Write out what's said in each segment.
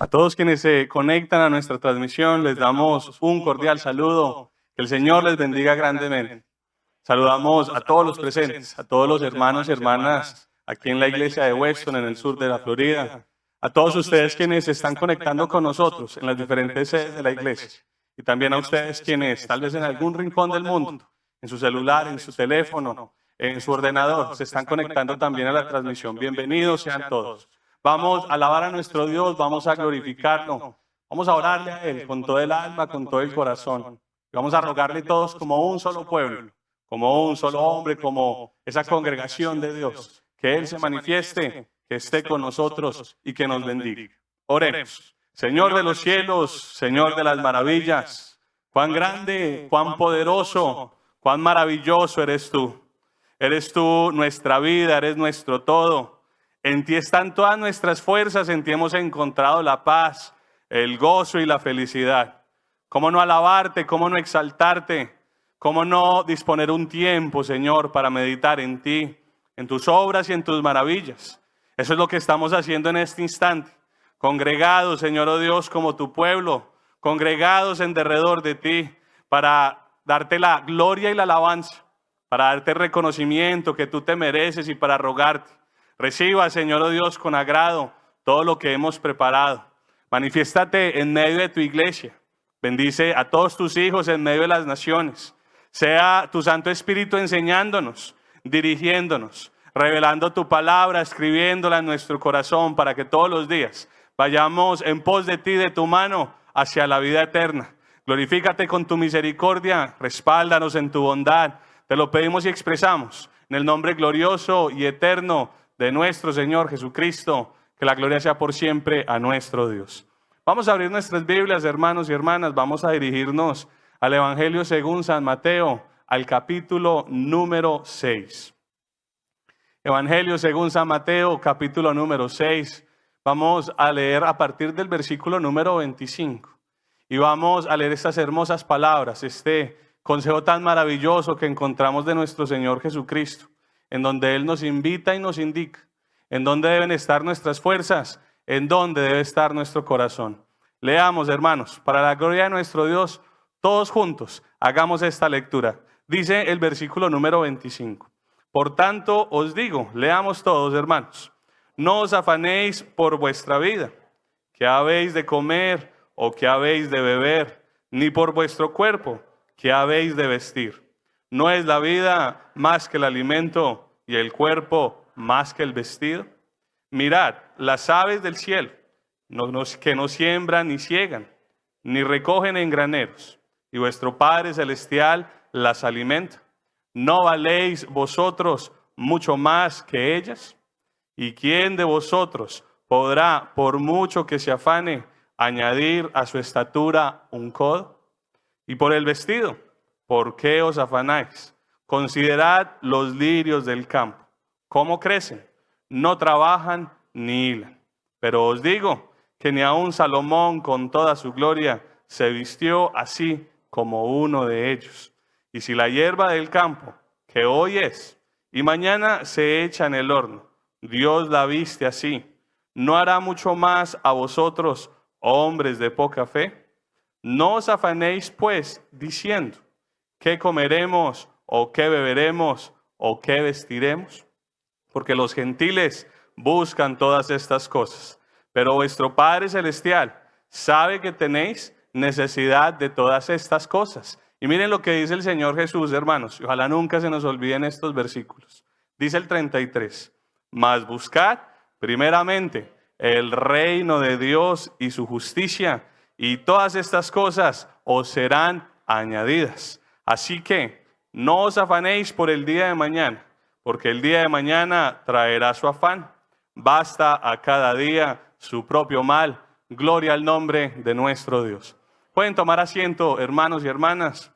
A todos quienes se conectan a nuestra transmisión les damos un cordial saludo. Que el Señor les bendiga grandemente. Saludamos a todos los presentes, a todos los hermanos y hermanas aquí en la iglesia de Weston, en el sur de la Florida. A todos ustedes quienes se están conectando con nosotros en las diferentes sedes de la iglesia. Y también a ustedes quienes tal vez en algún rincón del mundo, en su celular, en su teléfono, en su ordenador, se están conectando también a la transmisión. Bienvenidos sean todos. Vamos a alabar a nuestro Dios, vamos a glorificarlo, vamos a orarle a Él con todo el alma, con todo el corazón. Y vamos a rogarle todos como un solo pueblo, como un solo hombre, como esa congregación de Dios, que Él se manifieste, que esté con nosotros y que nos bendiga. Oremos. Señor de los cielos, Señor de las maravillas, cuán grande, cuán poderoso, cuán maravilloso eres tú. Eres tú nuestra vida, eres nuestro todo. En ti están todas nuestras fuerzas, en ti hemos encontrado la paz, el gozo y la felicidad. ¿Cómo no alabarte, cómo no exaltarte, cómo no disponer un tiempo, Señor, para meditar en ti, en tus obras y en tus maravillas? Eso es lo que estamos haciendo en este instante. Congregados, Señor, oh Dios, como tu pueblo, congregados en derredor de ti, para darte la gloria y la alabanza, para darte el reconocimiento que tú te mereces y para rogarte. Reciba, Señor, oh Dios, con agrado todo lo que hemos preparado. Manifiéstate en medio de tu iglesia. Bendice a todos tus hijos en medio de las naciones. Sea tu Santo Espíritu enseñándonos, dirigiéndonos, revelando tu palabra, escribiéndola en nuestro corazón para que todos los días vayamos en pos de ti, de tu mano, hacia la vida eterna. Glorifícate con tu misericordia, respáldanos en tu bondad. Te lo pedimos y expresamos en el nombre glorioso y eterno de nuestro Señor Jesucristo, que la gloria sea por siempre a nuestro Dios. Vamos a abrir nuestras Biblias, hermanos y hermanas, vamos a dirigirnos al Evangelio según San Mateo, al capítulo número 6. Evangelio según San Mateo, capítulo número 6. Vamos a leer a partir del versículo número 25. Y vamos a leer estas hermosas palabras, este consejo tan maravilloso que encontramos de nuestro Señor Jesucristo, en donde Él nos invita y nos indica en dónde deben estar nuestras fuerzas, en dónde debe estar nuestro corazón. Leamos, hermanos, para la gloria de nuestro Dios, todos juntos, hagamos esta lectura. Dice el versículo número 25. Por tanto, os digo, leamos todos, hermanos, no os afanéis por vuestra vida, qué habéis de comer o qué habéis de beber, ni por vuestro cuerpo, qué habéis de vestir. ¿No es la vida más que el alimento y el cuerpo más que el vestido? Mirad, las aves del cielo, que no siembran ni ciegan, ni recogen en graneros, y vuestro Padre Celestial las alimenta. ¿No valéis vosotros mucho más que ellas? ¿Y quién de vosotros podrá, por mucho que se afane, añadir a su estatura un codo? Y por el vestido, ¿por qué os afanáis? Considerad los lirios del campo, cómo crecen, no trabajan ni hilan. Pero os digo que ni aun Salomón con toda su gloria se vistió así como uno de ellos. Y si la hierba del campo, que hoy es y mañana se echa en el horno, Dios la viste así, ¿no hará mucho más a vosotros, hombres de poca fe? No os afanéis pues diciendo, ¿qué comeremos o qué beberemos o qué vestiremos? Porque los gentiles buscan todas estas cosas, pero vuestro Padre Celestial sabe que tenéis necesidad de todas estas cosas. Y miren lo que dice el Señor Jesús, hermanos, y ojalá nunca se nos olviden estos versículos. Dice el 33, mas buscad primeramente el reino de Dios y su justicia, y todas estas cosas os serán añadidas. Así que no os afanéis por el día de mañana, porque el día de mañana traerá su afán. Basta a cada día su propio mal. Gloria al nombre de nuestro Dios. Pueden tomar asiento, hermanos y hermanas,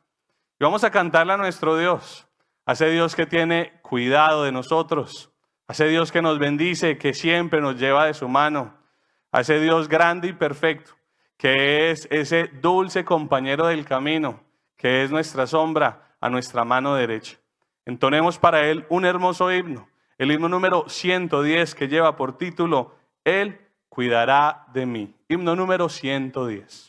y vamos a cantarle a nuestro Dios, a ese Dios que tiene cuidado de nosotros, a ese Dios que nos bendice, que siempre nos lleva de su mano, a ese Dios grande y perfecto, que es ese dulce compañero del camino, que es nuestra sombra a nuestra mano derecha. Entonemos para Él un hermoso himno, el himno número 110, que lleva por título, Él cuidará de mí. Himno número 110.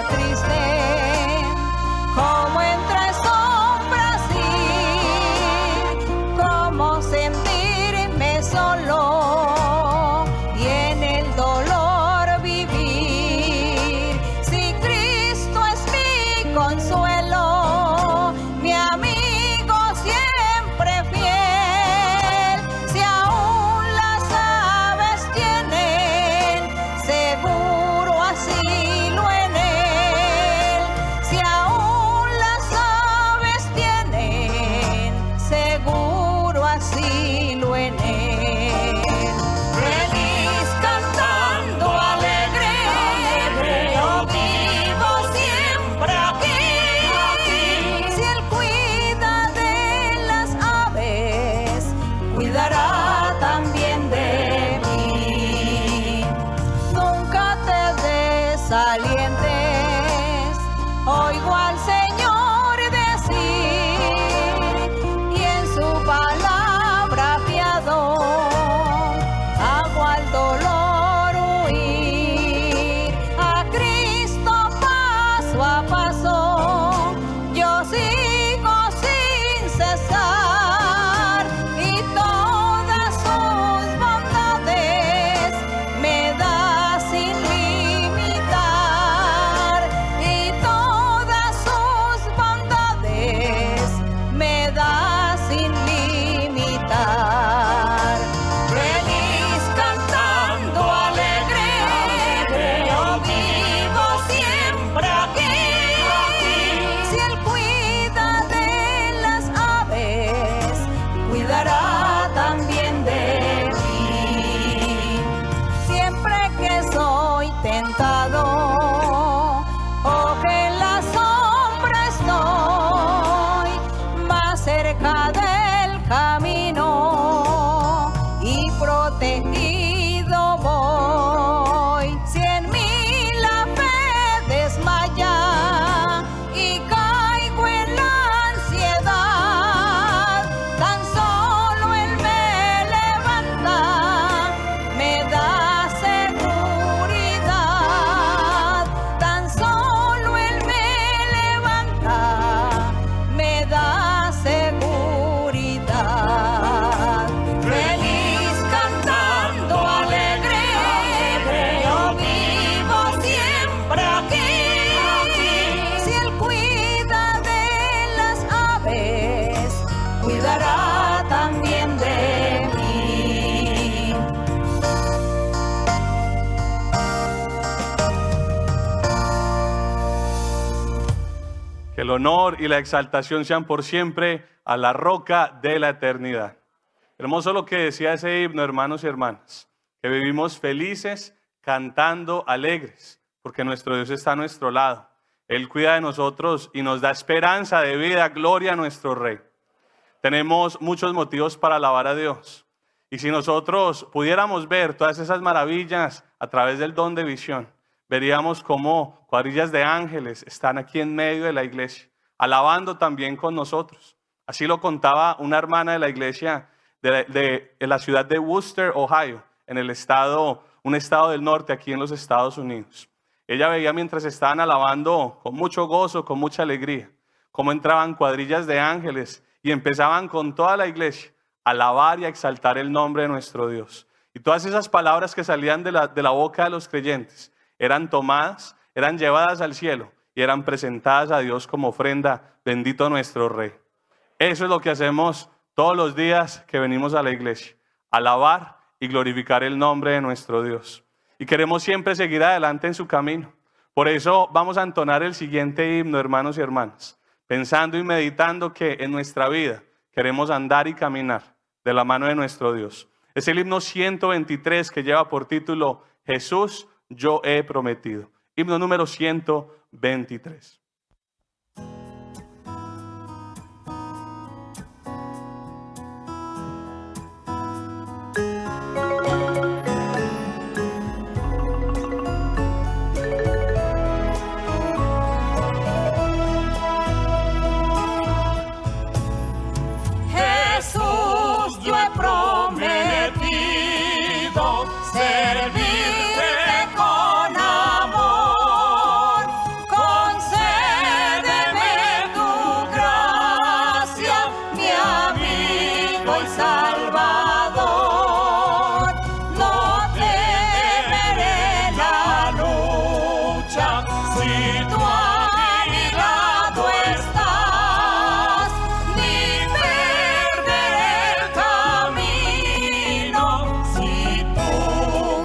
Triste, como entre sombras ir, como sentirme solo y en el dolor vivir. Si Cristo es mi consuelo, mi amigo siempre fiel, si aún las aves tienen seguro asilo en él. Asilo en él. Feliz cantando alegre, yo vivo siempre aquí. Si él cuida de las aves, cuidará también de mí. Nunca te desalientes, oigo al Señor decir, y en su palabra hago al dolor huir. A Cristo paso a paso yo sigo sin cesar, y todas sus bondades me da sin limitar, y todas sus bondades me da sin limitar. Feliz cantando alegre, yo vivo siempre aquí. Si él cuida de las aves, cuidará también de mí. Siempre que soy tentado o que en la sombra estoy, más cerca del camino y protegido voy. Si en mí la fe desmaya y caigo en la ansiedad, tan solo él me levanta, me da seguridad. Tan solo él me levanta, me da seguridad. Feliz cantando alegre, yo vivo siempre aquí. Si él cuida de las aves, cuidará también de mí. Que el honor y la exaltación sean por siempre a la roca de la eternidad. Hermoso lo que decía ese himno, hermanos y hermanas, que vivimos felices, cantando alegres, porque nuestro Dios está a nuestro lado. Él cuida de nosotros y nos da esperanza de vida, gloria a nuestro Rey. Tenemos muchos motivos para alabar a Dios. Y si nosotros pudiéramos ver todas esas maravillas a través del don de visión, veríamos cómo cuadrillas de ángeles están aquí en medio de la iglesia, alabando también con nosotros. Así lo contaba una hermana de la iglesia de la ciudad de Worcester, Ohio, en el estado, un estado del norte aquí en los Estados Unidos. Ella veía mientras estaban alabando con mucho gozo, con mucha alegría, cómo entraban cuadrillas de ángeles y empezaban con toda la iglesia a alabar y a exaltar el nombre de nuestro Dios. Y todas esas palabras que salían de la boca de los creyentes eran tomadas, eran llevadas al cielo y eran presentadas a Dios como ofrenda. Bendito nuestro Rey. Eso es lo que hacemos todos los días que venimos a la iglesia, alabar y glorificar el nombre de nuestro Dios. Y queremos siempre seguir adelante en su camino. Por eso vamos a entonar el siguiente himno, hermanos y hermanas, pensando y meditando que en nuestra vida queremos andar y caminar de la mano de nuestro Dios. Es el himno 123 que lleva por título Jesús, yo he prometido. himno número 123. Jesús, yo he prometido servirte con amor. Concédeme tu gracia, mi amigo y salvador. No temeré la lucha si tú a mi lado estás, ni perderé el camino si tú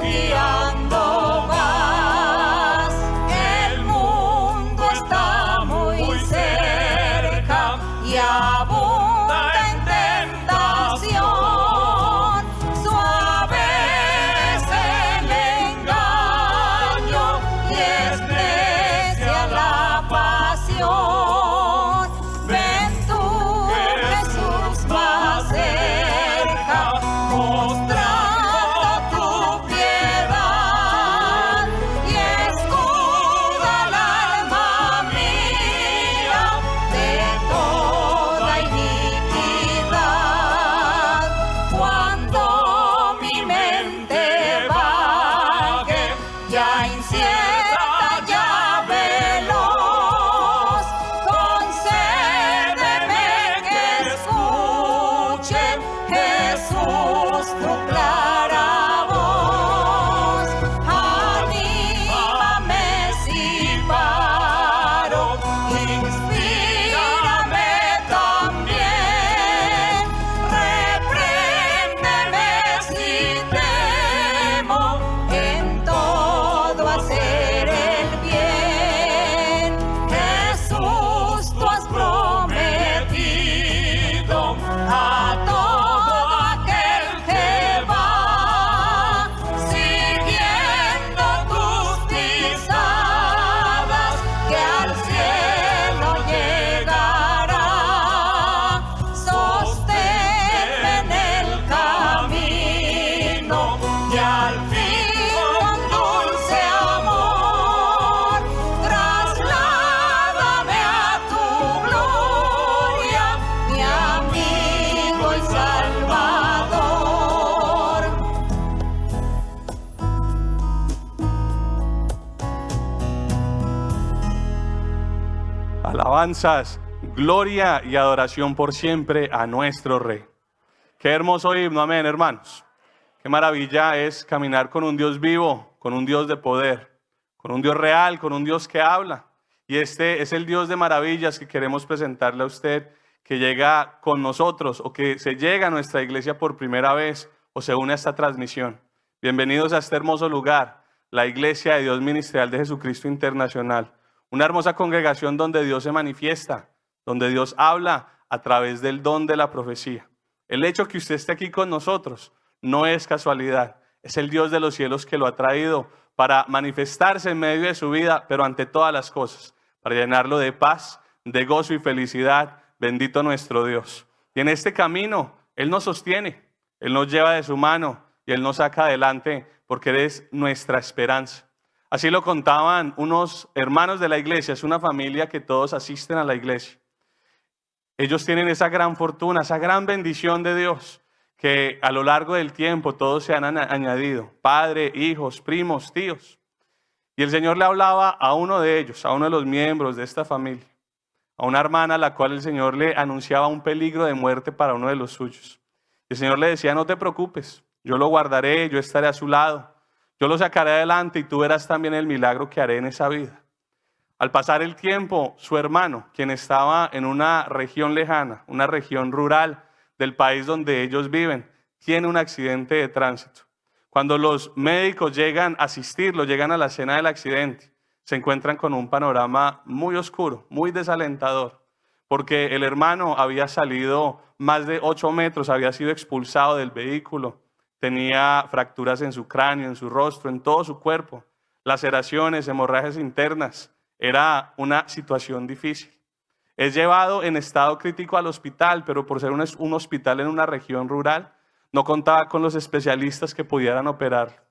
guiando vas. El mundo está muy cerca y abunda en tentación. Suave es el engaño y es necia la pasión. Ven tú, Jesús, más cerca, mostrando tu piedad y escuda el alma mía de toda iniquidad. Cuando mi mente vague, ya incierta, ya veloz, concédeme que escuche, Jesús, tu clara voz. Anímame si paro, inspírame también, repréndeme si temo, en todo hacer el bien. Jesús, tú has prometido a todo aquel que va siguiendo tus pisadas, que al cielo llegará. Sosténme en el camino y al fin con dulce amor trasládame a tu gloria, mi amigo y salvador. Alabanzas, gloria y adoración por siempre a nuestro Rey. Qué hermoso himno, amén, hermanos. Qué maravilla es caminar con un Dios vivo, con un Dios de poder, con un Dios real, con un Dios que habla. Y este es el Dios de maravillas que queremos presentarle a usted, que llega con nosotros o que se llega a nuestra iglesia por primera vez o se une a esta transmisión. Bienvenidos a este hermoso lugar, la Iglesia de Dios Ministerial de Jesucristo Internacional. Una hermosa congregación donde Dios se manifiesta, donde Dios habla a través del don de la profecía. El hecho que usted esté aquí con nosotros no es casualidad, es el Dios de los cielos que lo ha traído para manifestarse en medio de su vida, pero ante todas las cosas, para llenarlo de paz, de gozo y felicidad. Bendito nuestro Dios. Y en este camino Él nos sostiene, Él nos lleva de su mano y Él nos saca adelante porque Él es nuestra esperanza. Así lo contaban unos hermanos de la iglesia, es una familia que todos asisten a la iglesia. Ellos tienen esa gran fortuna, esa gran bendición de Dios, que a lo largo del tiempo todos se han añadido, padre, hijos, primos, tíos. Y el Señor le hablaba a uno de ellos, a uno de los miembros de esta familia, a una hermana a la cual el Señor le anunciaba un peligro de muerte para uno de los suyos. Y el Señor le decía, no te preocupes, yo lo guardaré, yo estaré a su lado, yo lo sacaré adelante y tú verás también el milagro que haré en esa vida. Al pasar el tiempo, su hermano, quien estaba en una región lejana, una región rural del país donde ellos viven, tiene un accidente de tránsito. Cuando los médicos llegan a asistirlo, llegan a la escena del accidente, se encuentran con un panorama muy oscuro, muy desalentador, porque el hermano había salido más de 8 metros, había sido expulsado del vehículo, tenía fracturas en su cráneo, en su rostro, en todo su cuerpo. laceraciones, hemorragias internas. Era una situación difícil. Es llevado en estado crítico al hospital, pero por ser un hospital en una región rural, no contaba con los especialistas que pudieran operar.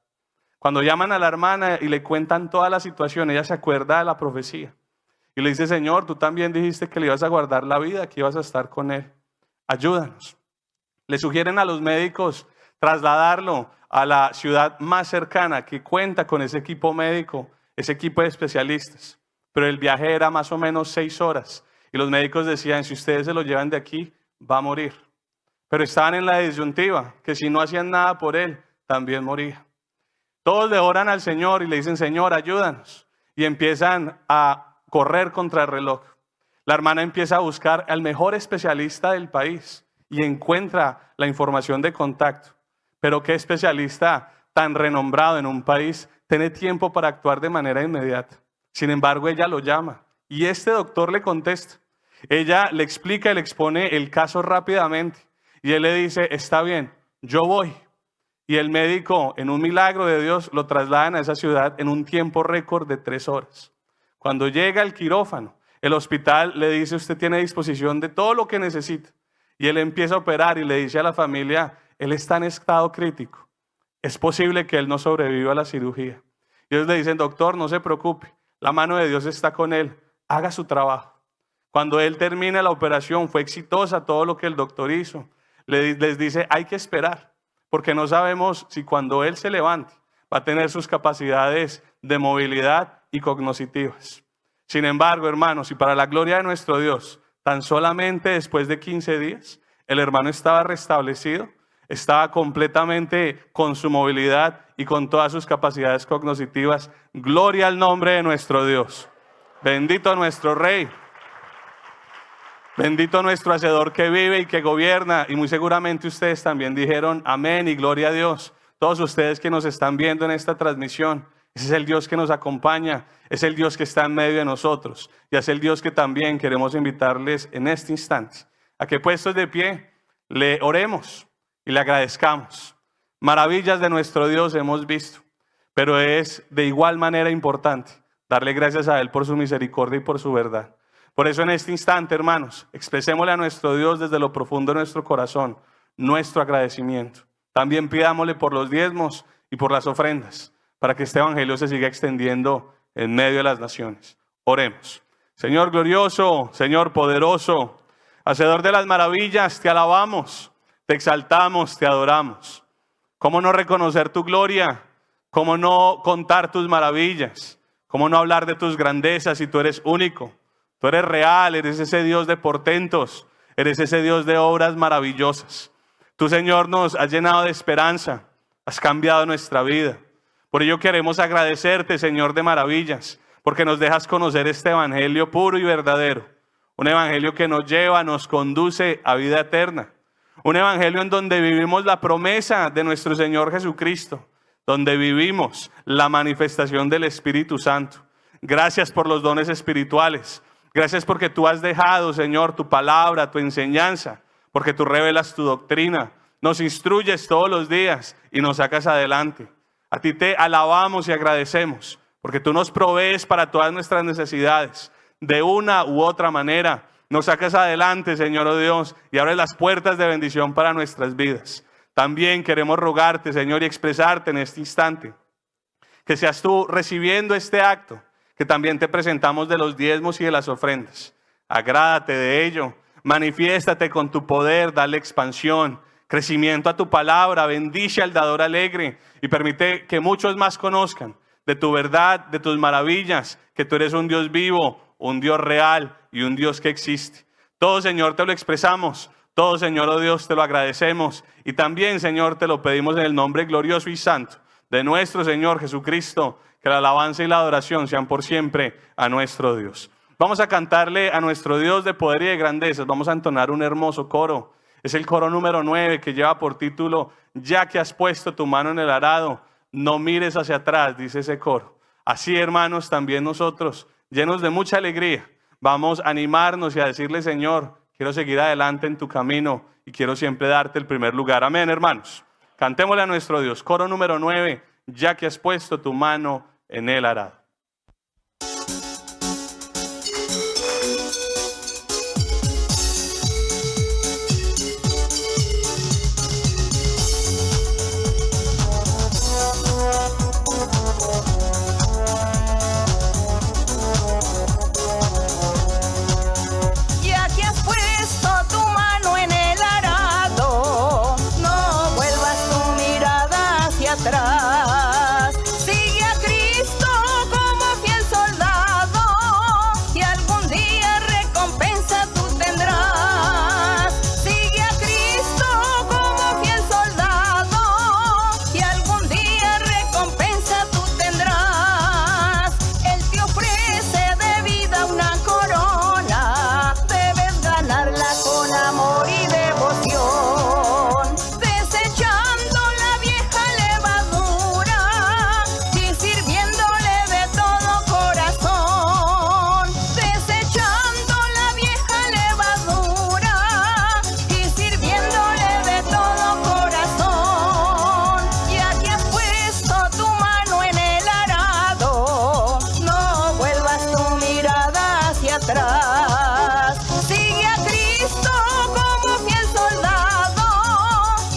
Cuando llaman a la hermana y le cuentan toda la situación, ella se acuerda de la profecía. Y le dice, Señor, tú también dijiste que le ibas a guardar la vida, que ibas a estar con él. Ayúdanos. Le sugieren a los médicos trasladarlo a la ciudad más cercana que cuenta con ese equipo médico, ese equipo de especialistas. Pero el viaje era más o menos 6 horas. Y los médicos decían, si ustedes se lo llevan de aquí, va a morir. Pero estaban en la disyuntiva, que si no hacían nada por él, también moría. Todos le oran al Señor y le dicen, Señor, ayúdanos. Y empiezan a correr contra el reloj. La hermana empieza a buscar al mejor especialista del país y encuentra la información de contacto. Pero ¿qué especialista tan renombrado en un país tiene tiempo para actuar de manera inmediata? Sin embargo, ella lo llama y este doctor le contesta. Ella le explica y le expone el caso rápidamente y él le dice, está bien, yo voy. Y el médico, en un milagro de Dios, lo trasladan a esa ciudad en un tiempo récord de 3 horas. Cuando llega al quirófano, el hospital le dice, usted tiene disposición de todo lo que necesita. Y él empieza a operar y le dice a la familia, él está en estado crítico. Es posible que él no sobreviva a la cirugía. Y ellos le dicen, doctor, no se preocupe, la mano de Dios está con él, haga su trabajo. Cuando él termina la operación, fue exitosa todo lo que el doctor hizo. Les dice, hay que esperar. Porque no sabemos si cuando él se levante va a tener sus capacidades de movilidad y cognitivas. Sin embargo, hermanos, y para la gloria de nuestro Dios, tan solamente después de 15 días, el hermano estaba restablecido, estaba completamente con su movilidad y con todas sus capacidades cognitivas. Gloria al nombre de nuestro Dios. Bendito nuestro Rey. Bendito nuestro Hacedor que vive y que gobierna. Y muy seguramente ustedes también dijeron amén y gloria a Dios. Todos ustedes que nos están viendo en esta transmisión, ese es el Dios que nos acompaña, es el Dios que está en medio de nosotros. Y es el Dios que también queremos invitarles en este instante a que puestos de pie le oremos y le agradezcamos. Maravillas de nuestro Dios hemos visto, pero es de igual manera importante darle gracias a Él por su misericordia y por su verdad. Por eso en este instante, hermanos, expresémosle a nuestro Dios desde lo profundo de nuestro corazón nuestro agradecimiento. También pidámosle por los diezmos y por las ofrendas, para que este evangelio se siga extendiendo en medio de las naciones. Oremos. Señor glorioso, Señor poderoso, Hacedor de las maravillas, te alabamos, te exaltamos, te adoramos. ¿Cómo no reconocer tu gloria? ¿Cómo no contar tus maravillas? ¿Cómo no hablar de tus grandezas si tú eres único? Tú eres real, eres ese Dios de portentos, eres ese Dios de obras maravillosas. Tú, Señor, nos has llenado de esperanza, has cambiado nuestra vida. Por ello queremos agradecerte, Señor, de maravillas, porque nos dejas conocer este evangelio puro y verdadero. Un evangelio que nos lleva, nos conduce a vida eterna. Un evangelio en donde vivimos la promesa de nuestro Señor Jesucristo, donde vivimos la manifestación del Espíritu Santo. Gracias por los dones espirituales. Gracias porque tú has dejado, Señor, tu palabra, tu enseñanza, porque tú revelas tu doctrina, nos instruyes todos los días y nos sacas adelante. A ti te alabamos y agradecemos, porque tú nos provees para todas nuestras necesidades. De una u otra manera, nos sacas adelante, Señor, oh Dios, y abres las puertas de bendición para nuestras vidas. También queremos rogarte, Señor, y expresarte en este instante, que seas tú recibiendo este acto, que también te presentamos de los diezmos y de las ofrendas. Agrádate de ello, manifiéstate con tu poder, dale expansión, crecimiento a tu palabra, bendice al dador alegre y permite que muchos más conozcan de tu verdad, de tus maravillas, que tú eres un Dios vivo, un Dios real y un Dios que existe. Todo, Señor, te lo expresamos, todo, Señor, oh Dios, te lo agradecemos y también, Señor, te lo pedimos en el nombre glorioso y santo de nuestro Señor Jesucristo. Que la alabanza y la adoración sean por siempre a nuestro Dios. Vamos a cantarle a nuestro Dios de poder y de grandezas. Vamos a entonar un hermoso coro. Es el coro número 9 que lleva por título, ya que has puesto tu mano en el arado, no mires hacia atrás, dice ese coro. Así, hermanos, también nosotros, llenos de mucha alegría, vamos a animarnos y a decirle, Señor, quiero seguir adelante en tu camino y quiero siempre darte el primer lugar. Amén, hermanos. Cantémosle a nuestro Dios. Coro número 9, ya que has puesto tu mano en el arado. Ya que has puesto tu mano en el arado, no vuelvas tu mirada hacia atrás. Sigue a Cristo como fiel soldado y algún día recompensa tú tendrás. Sigue a Cristo como fiel soldado y algún día recompensa tú tendrás. Él te ofrece de vida una corona, debes ganarla con amor y devoción, desechando la vieja levadura y sirviéndole de todo corazón, desechando la vieja levadura y sirviéndole de todo corazón. Ya que has puesto tu mano en el arado, no vuelvas tu mirada hacia atrás. Sigue a Cristo como fiel soldado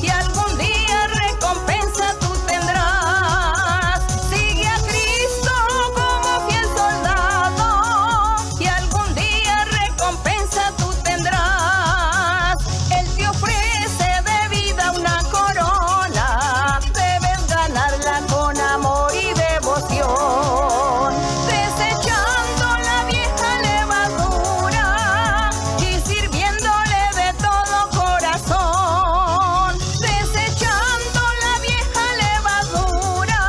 y algún día recompensa tú tendrás. Sigue a Cristo como fiel soldado y algún día recompensa tú tendrás. Él te ofrece de vida una corona, debes ganarla con amor y devoción, desechando la vieja levadura y sirviéndole de todo corazón, desechando la vieja levadura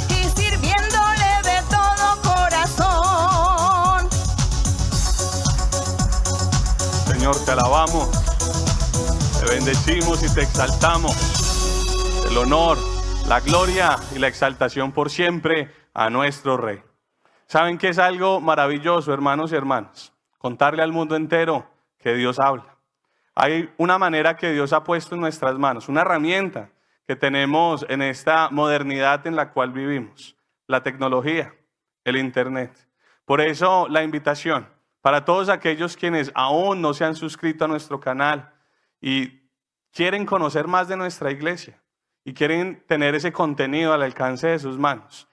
y sirviéndole de todo corazón. Señor, te alabamos, te bendecimos y te exaltamos. El honor, la gloria y la exaltación por siempre a nuestro Rey. ¿Saben qué es algo maravilloso, hermanos y hermanas? Contarle al mundo entero que Dios habla. Hay una manera que Dios ha puesto en nuestras manos, una herramienta que tenemos en esta modernidad en la cual vivimos, la tecnología, el Internet. Por eso la invitación para todos aquellos quienes aún no se han suscrito a nuestro canal y quieren conocer más de nuestra iglesia y quieren tener ese contenido al alcance de sus manos,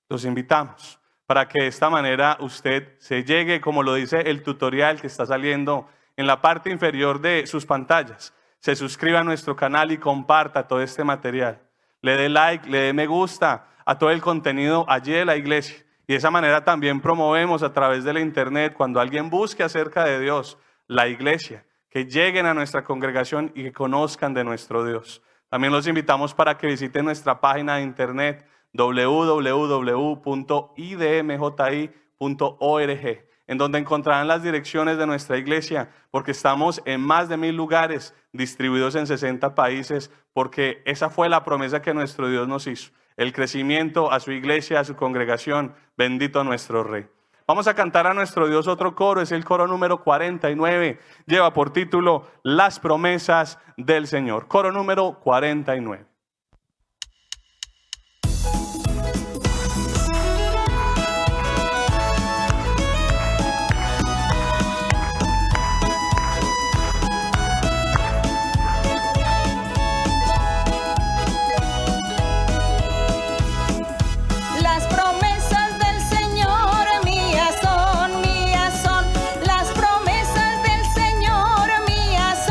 los invitamos para que de esta manera usted se llegue, como lo dice el tutorial que está saliendo en la parte inferior de sus pantallas. Se suscriba a nuestro canal y comparta todo este material. Le dé like, le dé me gusta a todo el contenido allí de la iglesia. Y de esa manera también promovemos a través de la internet, cuando alguien busque acerca de Dios, la iglesia, que lleguen a nuestra congregación y que conozcan de nuestro Dios. También los invitamos para que visiten nuestra página de internet www.idmji.org, en donde encontrarán las direcciones de nuestra iglesia, porque estamos en más de 1000 lugares, distribuidos en 60 países, porque esa fue la promesa que nuestro Dios nos hizo, el crecimiento a su iglesia, a su congregación. Bendito nuestro Rey. Vamos a cantar a nuestro Dios otro coro, es el coro número 49, lleva por título Las promesas del Señor. Coro número 49. Las promesas del Señor mías son, las promesas del Señor mías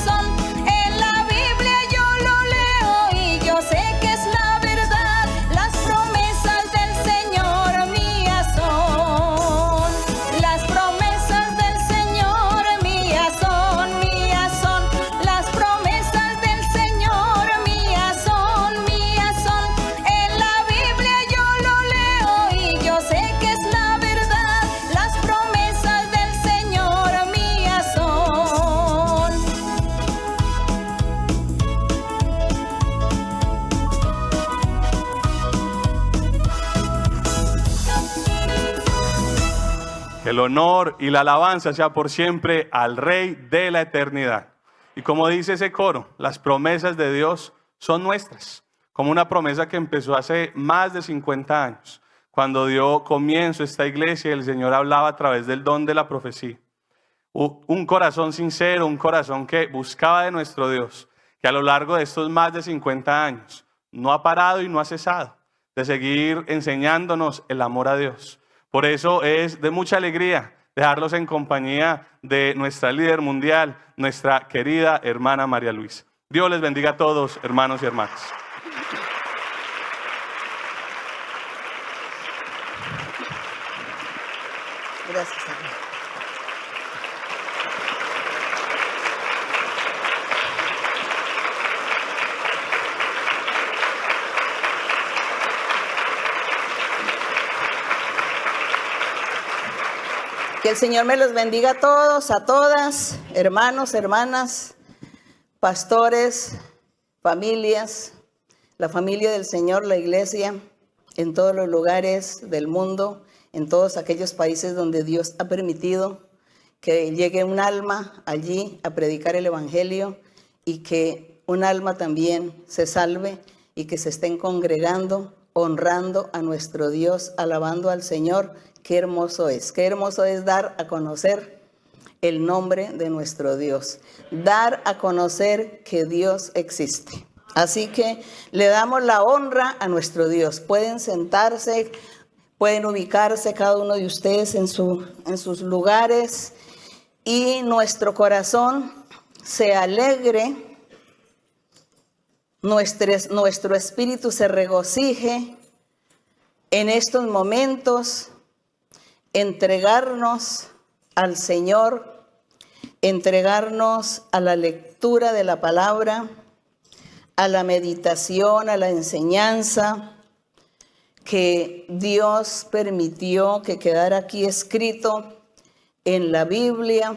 son. En la Biblia yo lo leo y yo sé que es la verdad. Las promesas del Señor mías son. Las promesas del Señor mías son. Las promesas del Señor mías son. En la Biblia yo lo leo y yo sé que es la verdad. Las promesas del Señor mías son. Que el honor y la alabanza sea por siempre al Rey de la eternidad. Y como dice ese coro, las promesas de Dios son nuestras. como una promesa que empezó hace más de 50 años. Cuando dio comienzo esta iglesia, el Señor hablaba a través del don de la profecía. Un corazón sincero, un corazón que buscaba de nuestro Dios, que a lo largo de estos más de 50 años no ha parado y no ha cesado de seguir enseñándonos el amor a Dios. Por eso es de mucha alegría dejarlos en compañía de nuestra líder mundial, nuestra querida hermana María Luisa. Dios les bendiga a todos, hermanos y hermanas. Gracias, Señor. Que el Señor me los bendiga a todos, a todas, hermanos, hermanas, pastores, familias, la familia del Señor, la iglesia, en todos los lugares del mundo, en todos aquellos países donde Dios ha permitido que llegue un alma allí a predicar el evangelio y que un alma también se salve y que se estén congregando, honrando a nuestro Dios, alabando al Señor. Qué hermoso es dar a conocer el nombre de nuestro Dios, dar a conocer que Dios existe. Así que le damos la honra a nuestro Dios. Pueden sentarse, pueden ubicarse cada uno de ustedes en sus lugares y nuestro corazón se alegre, nuestro espíritu se regocije en estos momentos, entregarnos al Señor, entregarnos a la lectura de la palabra, a la meditación, a la enseñanza que Dios permitió que quedara aquí escrito en la Biblia,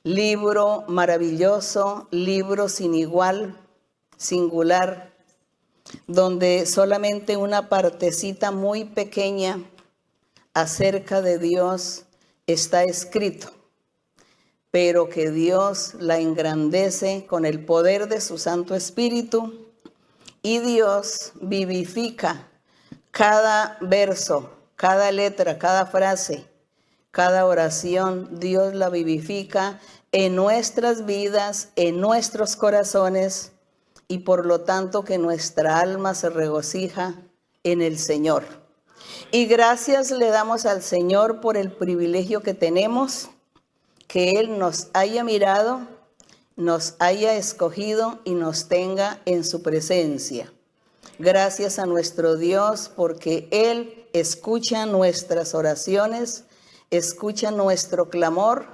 libro maravilloso, libro sin igual, singular, donde solamente una partecita muy pequeña acerca de Dios está escrito, pero que Dios la engrandece con el poder de su Santo Espíritu y Dios vivifica cada verso, cada letra, cada frase, cada oración. Dios la vivifica en nuestras vidas, en nuestros corazones y por lo tanto que nuestra alma se regocija en el Señor. Y gracias le damos al Señor por el privilegio que tenemos, que Él nos haya mirado, nos haya escogido y nos tenga en su presencia. Gracias a nuestro Dios porque Él escucha nuestras oraciones, escucha nuestro clamor,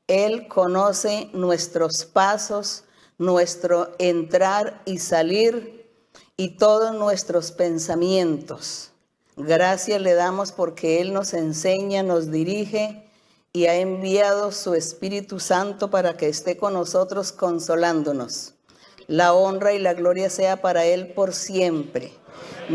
Él conoce nuestros pasos, nuestro entrar y salir y todos nuestros pensamientos. Gracias le damos porque Él nos enseña, nos dirige y ha enviado su Espíritu Santo para que esté con nosotros consolándonos. La honra y la gloria sea para Él por siempre.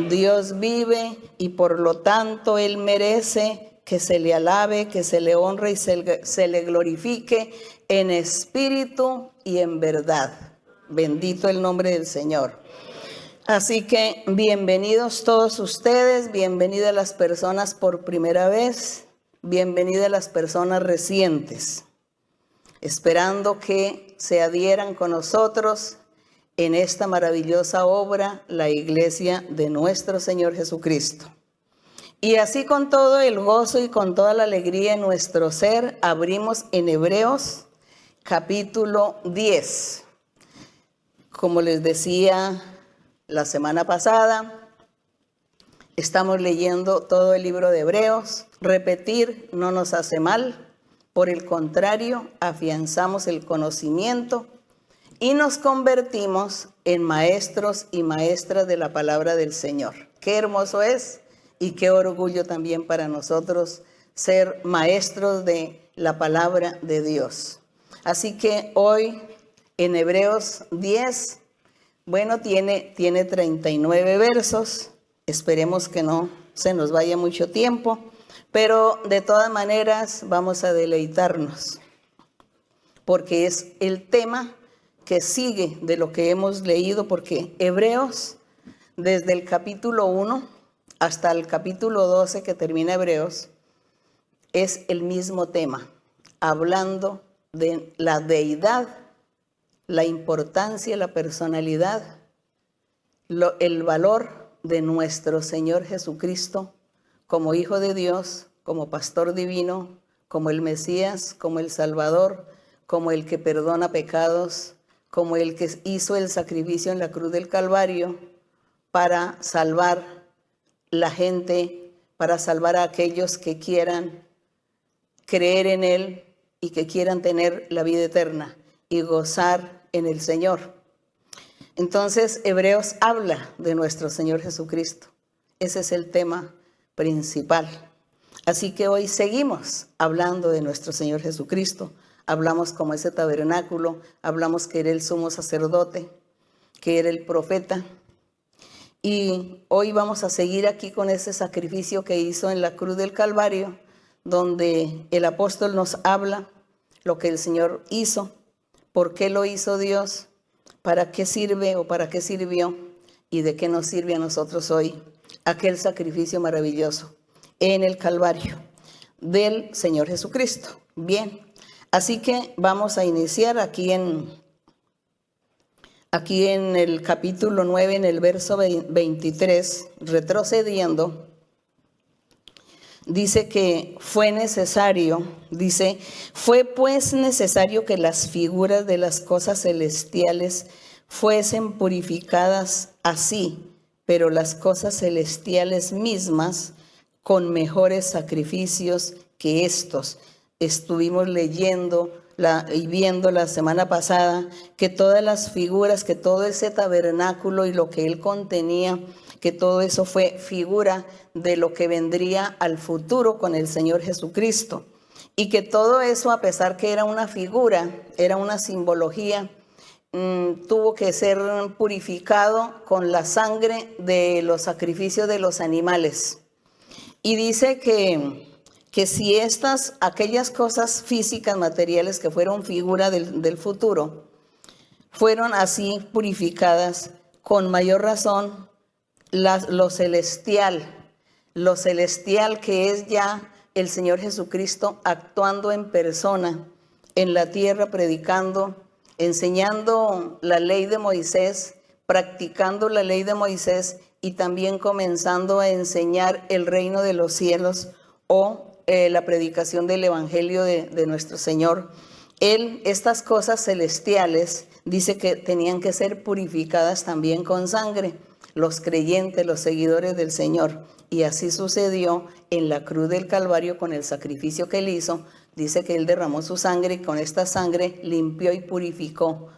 Dios vive y por lo tanto Él merece que se le alabe, que se le honre y se le glorifique en espíritu y en verdad. Bendito el nombre del Señor. Así que bienvenidos todos ustedes, bienvenidas las personas por primera vez, bienvenidas las personas recientes, esperando que se adhieran con nosotros en esta maravillosa obra, la iglesia de nuestro Señor Jesucristo. Y así con todo el gozo y con toda la alegría en nuestro ser, abrimos en Hebreos capítulo 10. Como les decía la semana pasada, estamos leyendo todo el libro de Hebreos. Repetir no nos hace mal, por el contrario, afianzamos el conocimiento y nos convertimos en maestros y maestras de la palabra del Señor. Qué hermoso es y qué orgullo también para nosotros ser maestros de la palabra de Dios. Así que hoy en Hebreos 10, bueno, tiene 39 versos. Esperemos que no se nos vaya mucho tiempo, pero de todas maneras vamos a deleitarnos, porque es el tema que sigue de lo que hemos leído, porque Hebreos desde el capítulo 1 hasta el capítulo 12 que termina Hebreos, es el mismo tema, hablando de la deidad, la importancia, la personalidad, el valor de nuestro Señor Jesucristo como Hijo de Dios, como Pastor Divino, como el Mesías, como el Salvador, como el que perdona pecados, como el que hizo el sacrificio en la cruz del Calvario para salvar la gente, para salvar a aquellos que quieran creer en Él y que quieran tener la vida eterna y gozar en el Señor. Entonces, Hebreos habla de nuestro Señor Jesucristo. Ese es el tema principal. Así que hoy seguimos hablando de nuestro Señor Jesucristo. Hablamos como ese tabernáculo, hablamos que era el sumo sacerdote, que era el profeta. Y hoy vamos a seguir aquí con ese sacrificio que hizo en la cruz del Calvario, donde el apóstol nos habla lo que el Señor hizo, por qué lo hizo Dios, para qué sirve o para qué sirvió y de qué nos sirve a nosotros hoy aquel sacrificio maravilloso en el Calvario del Señor Jesucristo. Bien, así que vamos a iniciar aquí en el capítulo 9, en el verso 23, retrocediendo. Dice que fue necesario, fue pues necesario que las figuras de las cosas celestiales fuesen purificadas así, pero las cosas celestiales mismas con mejores sacrificios que estos. Estuvimos leyendo y viendo la semana pasada que todas las figuras, que todo ese tabernáculo y lo que él contenía, que todo eso fue figura de lo que vendría al futuro con el Señor Jesucristo. Y que todo eso, a pesar que era una figura, era una simbología, tuvo que ser purificado con la sangre de los sacrificios de los animales. Y dice que si aquellas cosas físicas, materiales que fueron figura del futuro, fueron así purificadas, con mayor razón lo celestial que es ya el Señor Jesucristo actuando en persona en la tierra, predicando, enseñando la ley de Moisés, practicando la ley de Moisés y también comenzando a enseñar el reino de los cielos o la predicación del evangelio de nuestro Señor. Estas cosas celestiales dice que tenían que ser purificadas también con sangre, los creyentes, los seguidores del Señor. Y así sucedió en la cruz del Calvario con el sacrificio que él hizo. Dice que él derramó su sangre y con esta sangre limpió y purificó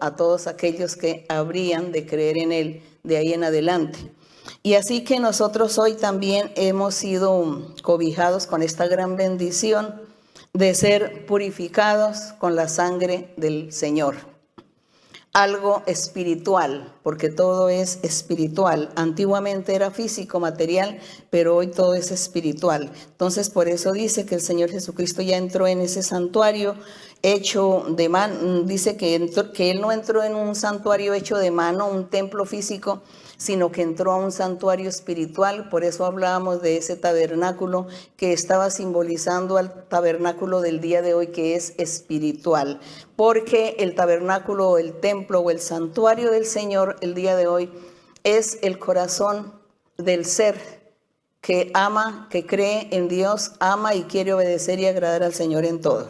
a todos aquellos que habrían de creer en él de ahí en adelante. Y así que nosotros hoy también hemos sido cobijados con esta gran bendición de ser purificados con la sangre del Señor. Algo espiritual, porque todo es espiritual. Antiguamente era físico, material, pero hoy todo es espiritual. Entonces, por eso dice que el Señor Jesucristo ya entró en ese santuario hecho de mano. Dice que Él no entró en un santuario hecho de mano, un templo físico, sino que entró a un santuario espiritual. Por eso hablábamos de ese tabernáculo que estaba simbolizando al tabernáculo del día de hoy, que es espiritual. Porque el tabernáculo o el templo o el santuario del Señor el día de hoy es el corazón del ser que ama, que cree en Dios, ama y quiere obedecer y agradar al Señor en todo.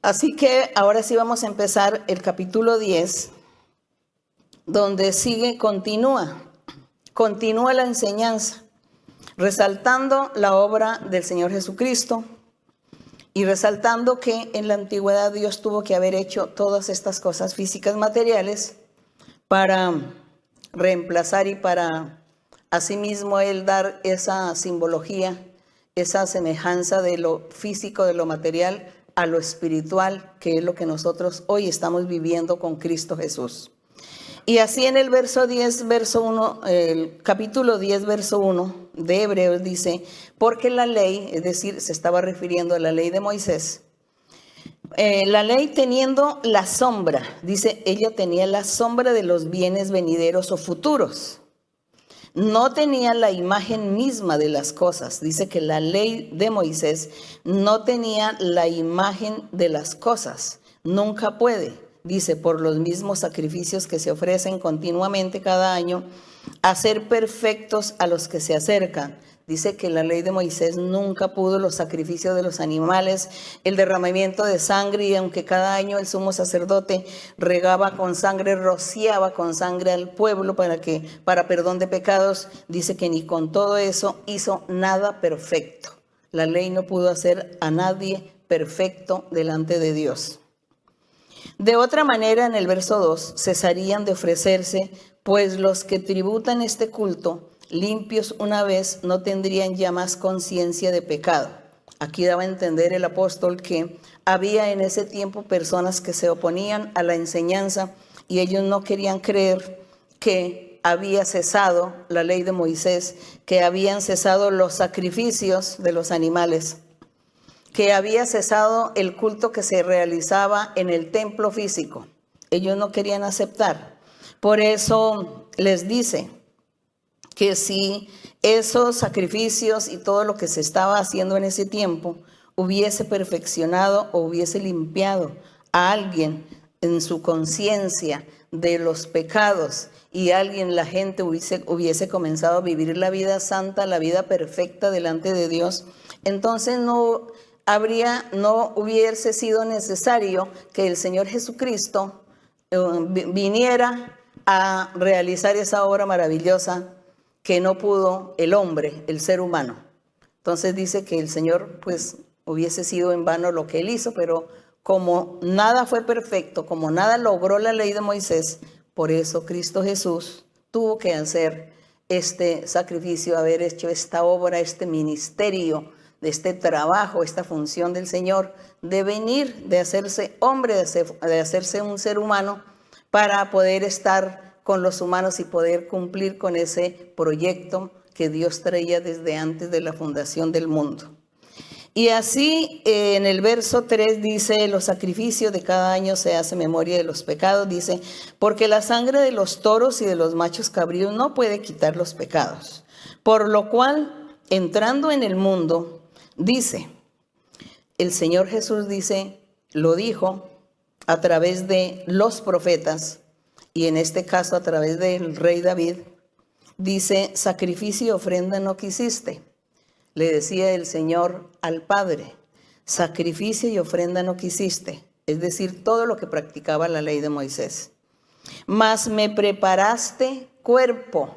Así que ahora sí vamos a empezar el capítulo 10, donde continúa la enseñanza, resaltando la obra del Señor Jesucristo y resaltando que en la antigüedad Dios tuvo que haber hecho todas estas cosas físicas, materiales, para reemplazar y para asimismo Él dar esa simbología, esa semejanza de lo físico, de lo material, a lo espiritual, que es lo que nosotros hoy estamos viviendo con Cristo Jesús. Y así en el verso 10, verso 1, el capítulo 10, verso 1 de Hebreos dice, porque la ley, es decir, se estaba refiriendo a la ley de Moisés, La ley teniendo la sombra, dice, ella tenía la sombra de los bienes venideros o futuros. No tenía la imagen misma de las cosas. Dice que la ley de Moisés no tenía la imagen de las cosas. Nunca puede, dice, por los mismos sacrificios que se ofrecen continuamente cada año, hacer perfectos a los que se acercan. Dice que la ley de Moisés nunca pudo los sacrificios de los animales, el derramamiento de sangre, y aunque cada año el sumo sacerdote regaba con sangre, rociaba con sangre al pueblo para perdón de pecados, dice que ni con todo eso hizo nada perfecto. La ley no pudo hacer a nadie perfecto delante de Dios. De otra manera, en el verso 2, cesarían de ofrecerse, pues los que tributan este culto, limpios una vez, no tendrían ya más conciencia de pecado. Aquí daba a entender el apóstol que había en ese tiempo personas que se oponían a la enseñanza y ellos no querían creer que había cesado la ley de Moisés, que habían cesado los sacrificios de los animales, que había cesado el culto que se realizaba en el templo físico. Ellos no querían aceptar. Por eso les dice que si esos sacrificios y todo lo que se estaba haciendo en ese tiempo hubiese perfeccionado o hubiese limpiado a alguien en su conciencia de los pecados y la gente hubiese comenzado a vivir la vida santa, la vida perfecta delante de Dios, entonces no hubiese sido necesario que el Señor Jesucristo viniera a realizar esa obra maravillosa que no pudo el hombre, el ser humano. Entonces dice que el Señor pues hubiese sido en vano lo que él hizo, pero como nada fue perfecto, como nada logró la ley de Moisés, por eso Cristo Jesús tuvo que hacer este sacrificio, haber hecho esta obra, este ministerio, de este trabajo, esta función del Señor, de venir, de hacerse hombre, de hacerse un ser humano para poder estar con los humanos y poder cumplir con ese proyecto que Dios traía desde antes de la fundación del mundo. Y así en el verso 3 dice, los sacrificios de cada año se hace memoria de los pecados, dice, porque la sangre de los toros y de los machos cabríos no puede quitar los pecados. Por lo cual, entrando en el mundo, dice, el Señor Jesús dice, lo dijo a través de los profetas, y en este caso a través del rey David, dice, sacrificio y ofrenda no quisiste. Le decía el Señor al Padre, sacrificio y ofrenda no quisiste. Es decir, todo lo que practicaba la ley de Moisés. Mas me preparaste cuerpo.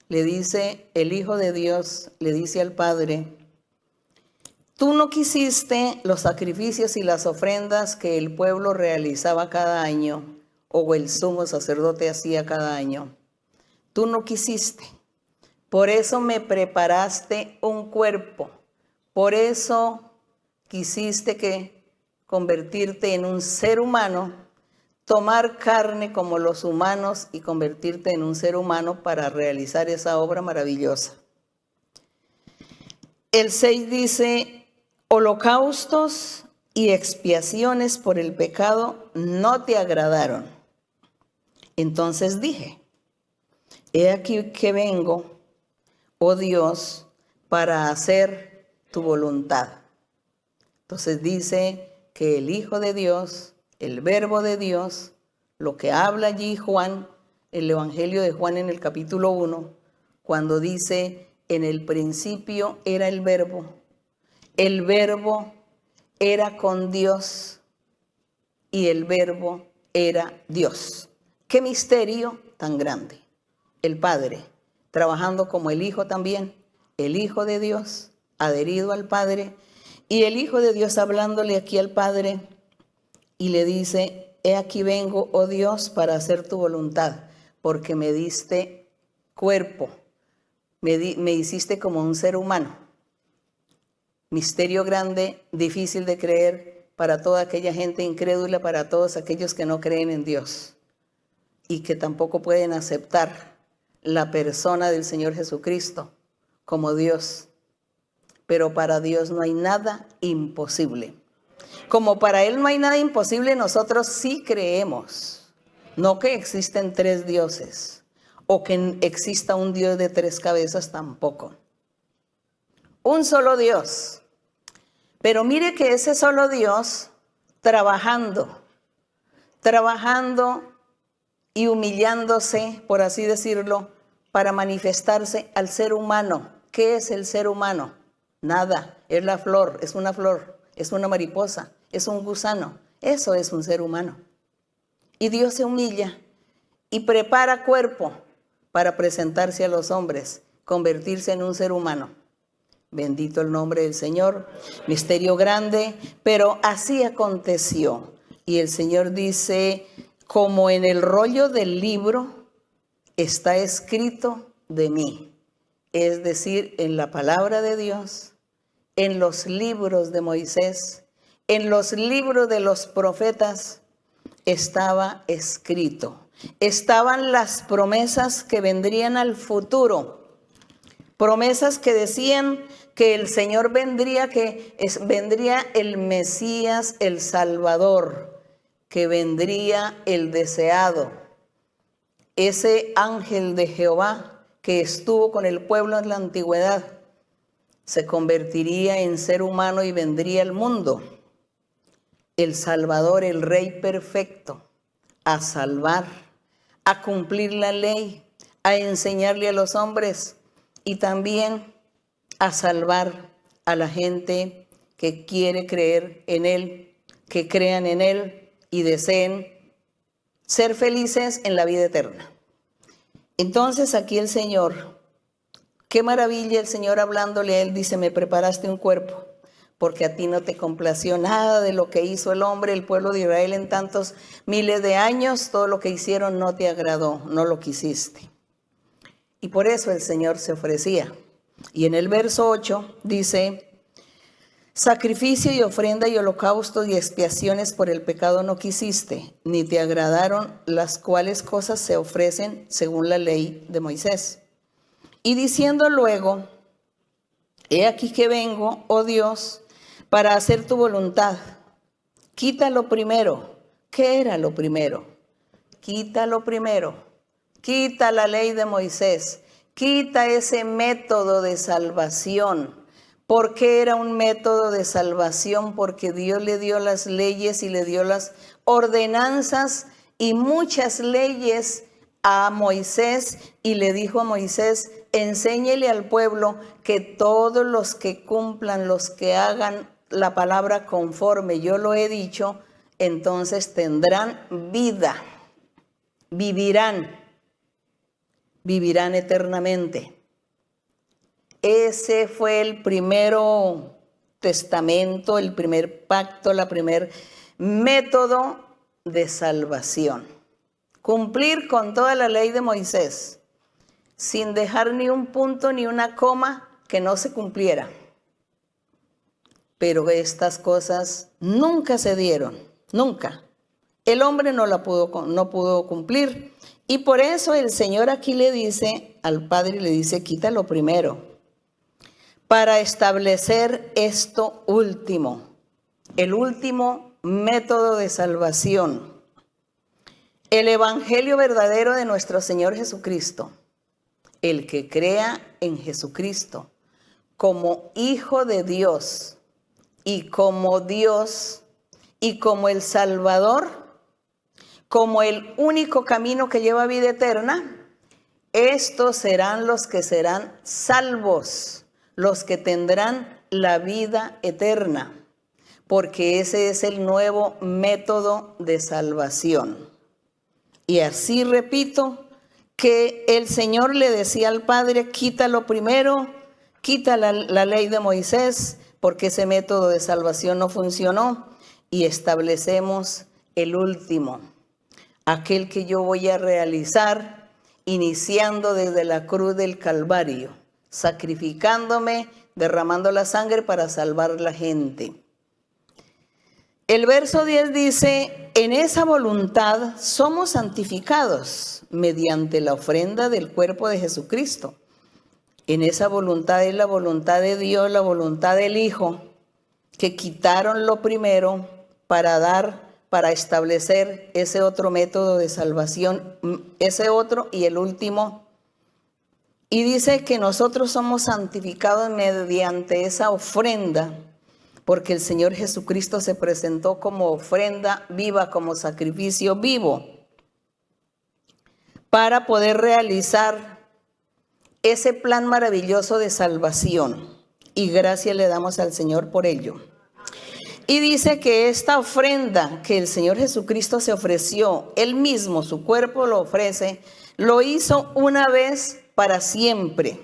Le dice el Hijo de Dios, le dice al Padre, tú no quisiste los sacrificios y las ofrendas que el pueblo realizaba cada año, o el sumo sacerdote hacía cada año. Tú no quisiste. Por eso me preparaste un cuerpo. Por eso quisiste convertirte en un ser humano, tomar carne como los humanos y convertirte en un ser humano para realizar esa obra maravillosa. El 6 dice, holocaustos y expiaciones por el pecado no te agradaron. Entonces dije, he aquí que vengo, oh Dios, para hacer tu voluntad. Entonces dice que el Hijo de Dios, el Verbo de Dios, lo que habla allí Juan, el Evangelio de Juan en el capítulo 1, cuando dice, en el principio era el Verbo era con Dios y el Verbo era Dios. ¡Qué misterio tan grande! El Padre, trabajando como el Hijo también, el Hijo de Dios, adherido al Padre, y el Hijo de Dios hablándole aquí al Padre, y le dice, he aquí vengo, oh Dios, para hacer tu voluntad, porque me diste cuerpo, me hiciste como un ser humano. Misterio grande, difícil de creer para toda aquella gente incrédula, para todos aquellos que no creen en Dios y que tampoco pueden aceptar la persona del Señor Jesucristo como Dios. Pero para Dios no hay nada imposible. Como para Él no hay nada imposible, nosotros sí creemos. No que existen 3 dioses o que exista un Dios de 3 cabezas tampoco. Un solo Dios. Pero mire que ese solo Dios trabajando y humillándose, por así decirlo, para manifestarse al ser humano. ¿Qué es el ser humano? Nada, es la flor, es una mariposa, es un gusano. Eso es un ser humano. Y Dios se humilla y prepara cuerpo para presentarse a los hombres, convertirse en un ser humano. Bendito el nombre del Señor, misterio grande, pero así aconteció. Y el Señor dice, como en el rollo del libro está escrito de mí, es decir, en la palabra de Dios, en los libros de Moisés, en los libros de los profetas, estaba escrito. Estaban las promesas que vendrían al futuro, promesas que decían que el Señor vendría, vendría el Mesías, el Salvador, que vendría el deseado, ese ángel de Jehová que estuvo con el pueblo en la antigüedad, se convertiría en ser humano y vendría al mundo. El Salvador, el Rey perfecto, a salvar, a cumplir la ley, a enseñarle a los hombres y también a salvar a la gente que quiere creer en Él, que crean en Él y deseen ser felices en la vida eterna. Entonces aquí el Señor, qué maravilla el Señor hablándole a Él, dice, me preparaste un cuerpo, porque a ti no te complació nada de lo que hizo el hombre, el pueblo de Israel en tantos miles de años, todo lo que hicieron no te agradó, no lo quisiste. Y por eso el Señor se ofrecía. Y en el verso 8 dice, sacrificio y ofrenda y holocaustos y expiaciones por el pecado no quisiste, ni te agradaron, las cuales cosas se ofrecen según la ley de Moisés. Y diciendo luego, he aquí que vengo, oh Dios, para hacer tu voluntad. Quita lo primero. ¿Qué era lo primero? Quita lo primero. Quita la ley de Moisés. Quita ese método de salvación. ¿Por qué era un método de salvación? Porque Dios le dio las leyes y le dio las ordenanzas y muchas leyes a Moisés y le dijo a Moisés, enséñele al pueblo que todos los que cumplan, los que hagan la palabra conforme yo lo he dicho, entonces tendrán vida, vivirán eternamente. Ese fue el primero testamento, el primer pacto, el primer método de salvación. Cumplir con toda la ley de Moisés, sin dejar ni un punto ni una coma que no se cumpliera. Pero estas cosas nunca se dieron, nunca. El hombre no pudo cumplir. Y por eso el Señor aquí le dice al Padre, le dice, quita lo primero, para establecer esto último, el último método de salvación, el evangelio verdadero de nuestro Señor Jesucristo, el que crea en Jesucristo como Hijo de Dios y como Dios y como el Salvador, como el único camino que lleva a vida eterna, estos serán los que serán salvos, los que tendrán la vida eterna, porque ese es el nuevo método de salvación. Y así repito que el Señor le decía al Padre, quita lo primero, quita la ley de Moisés, porque ese método de salvación no funcionó, y establecemos el último, aquel que yo voy a realizar iniciando desde la cruz del Calvario, sacrificándome, derramando la sangre para salvar a la gente. El verso 10 dice, en esa voluntad somos santificados mediante la ofrenda del cuerpo de Jesucristo. En esa voluntad es la voluntad de Dios, la voluntad del Hijo, que quitaron lo primero para establecer ese otro método de salvación, ese otro y el último. Y dice que nosotros somos santificados mediante esa ofrenda, porque el Señor Jesucristo se presentó como ofrenda viva, como sacrificio vivo, para poder realizar ese plan maravilloso de salvación. Y gracias le damos al Señor por ello. Y dice que esta ofrenda que el Señor Jesucristo se ofreció, Él mismo, su cuerpo lo ofrece, lo hizo una vez para siempre.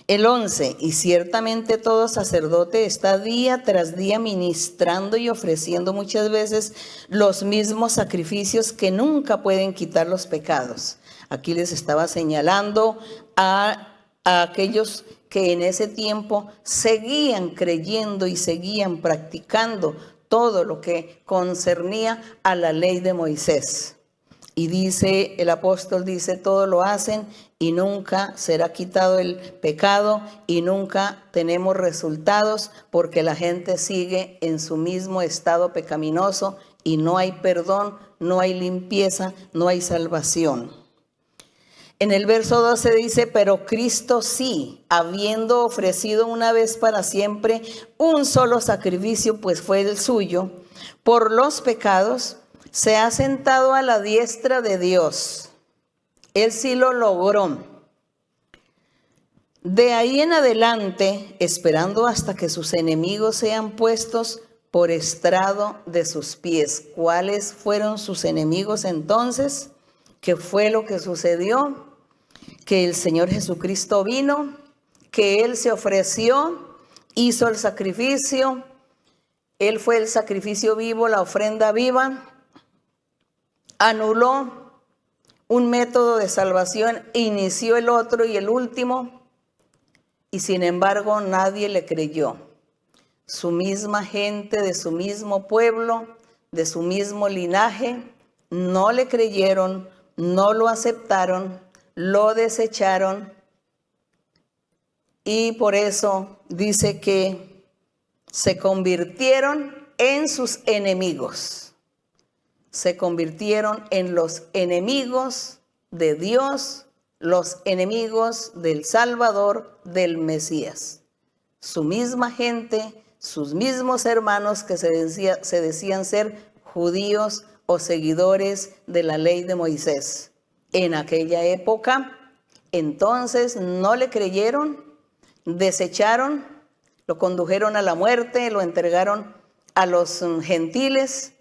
El 11, y ciertamente todo sacerdote está día tras día ministrando y ofreciendo muchas veces los mismos sacrificios que nunca pueden quitar los pecados. Aquí les estaba señalando a aquellos que en ese tiempo seguían creyendo y seguían practicando todo lo que concernía a la ley de Moisés. Y dice, el apóstol dice, todo lo hacen y nunca será quitado el pecado y nunca tenemos resultados porque la gente sigue en su mismo estado pecaminoso y no hay perdón, no hay limpieza, no hay salvación. En el verso 12 dice, pero Cristo sí, habiendo ofrecido una vez para siempre un solo sacrificio, pues fue el suyo, por los pecados, se ha sentado a la diestra de Dios. Él sí lo logró. De ahí en adelante, esperando hasta que sus enemigos sean puestos por estrado de sus pies. ¿Cuáles fueron sus enemigos entonces? ¿Qué fue lo que sucedió? Que el Señor Jesucristo vino, que Él se ofreció, hizo el sacrificio. Él fue el sacrificio vivo, la ofrenda viva. Anuló un método de salvación, inició el otro y el último, y sin embargo nadie le creyó. Su misma gente de su mismo pueblo, de su mismo linaje, no le creyeron, no lo aceptaron, lo desecharon, y por eso dice que se convirtieron en sus enemigos. Se convirtieron en los enemigos de Dios, los enemigos del Salvador, del Mesías. Su misma gente, sus mismos hermanos que se decían ser judíos o seguidores de la ley de Moisés. En aquella época, entonces no le creyeron, desecharon, lo condujeron a la muerte, lo entregaron a los gentiles.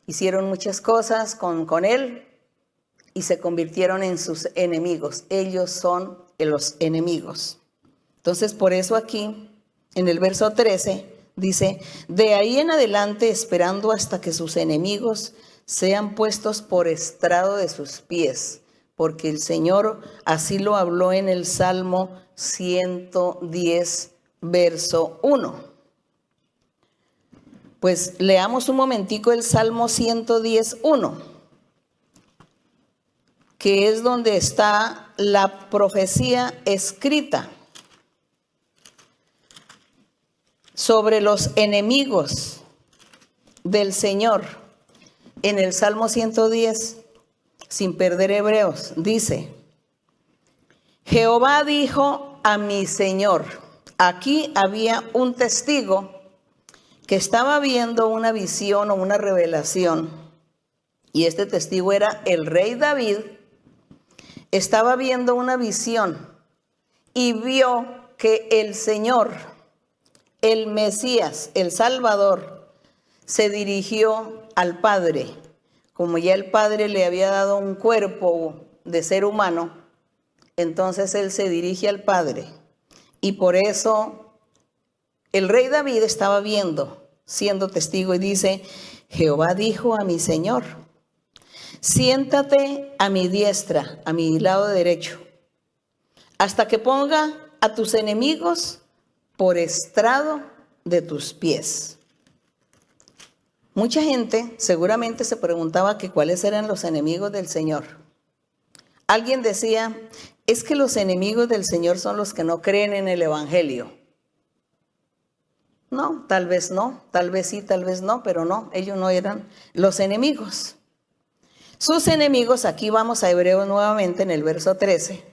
Hicieron muchas cosas con él y se convirtieron en sus enemigos. Ellos son los enemigos. Entonces, por eso aquí, en el verso 13, dice, de ahí en adelante esperando hasta que sus enemigos sean puestos por estrado de sus pies, porque el Señor así lo habló en el Salmo 110, verso 1. Pues leamos un momentico el Salmo 110:1, que es donde está la profecía escrita sobre los enemigos del Señor. En el Salmo 110, sin perder hebreos, dice, Jehová dijo a mi Señor. Aquí había un testigo que estaba viendo una visión o una revelación, y este testigo era el rey David. Estaba viendo una visión y vio que el Señor, el Mesías, el Salvador, se dirigió al Padre. Como ya el Padre le había dado un cuerpo de ser humano, entonces él se dirige al Padre. Y por eso el rey David estaba viendo, siendo testigo, y dice, Jehová dijo a mi Señor, siéntate a mi diestra, a mi lado derecho, hasta que ponga a tus enemigos por estrado de tus pies. Mucha gente seguramente se preguntaba que cuáles eran los enemigos del Señor. Alguien decía, es que los enemigos del Señor son los que no creen en el Evangelio. No, tal vez sí, tal vez no, pero no, ellos no eran los enemigos. Sus enemigos, aquí vamos a Hebreos nuevamente en el verso 13.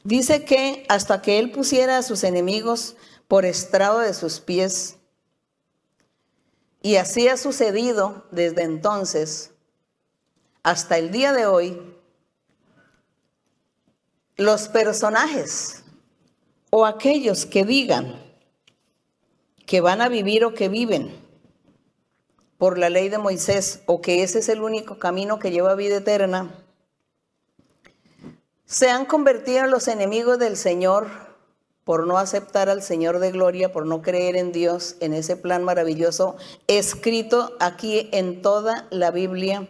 Dice que hasta que él pusiera a sus enemigos por estrado de sus pies, y así ha sucedido desde entonces hasta el día de hoy, los personajes o aquellos que digan que van a vivir o que viven por la ley de Moisés o que ese es el único camino que lleva a vida eterna, se han convertido en los enemigos del Señor por no aceptar al Señor de gloria, por no creer en Dios, en ese plan maravilloso escrito aquí en toda la Biblia.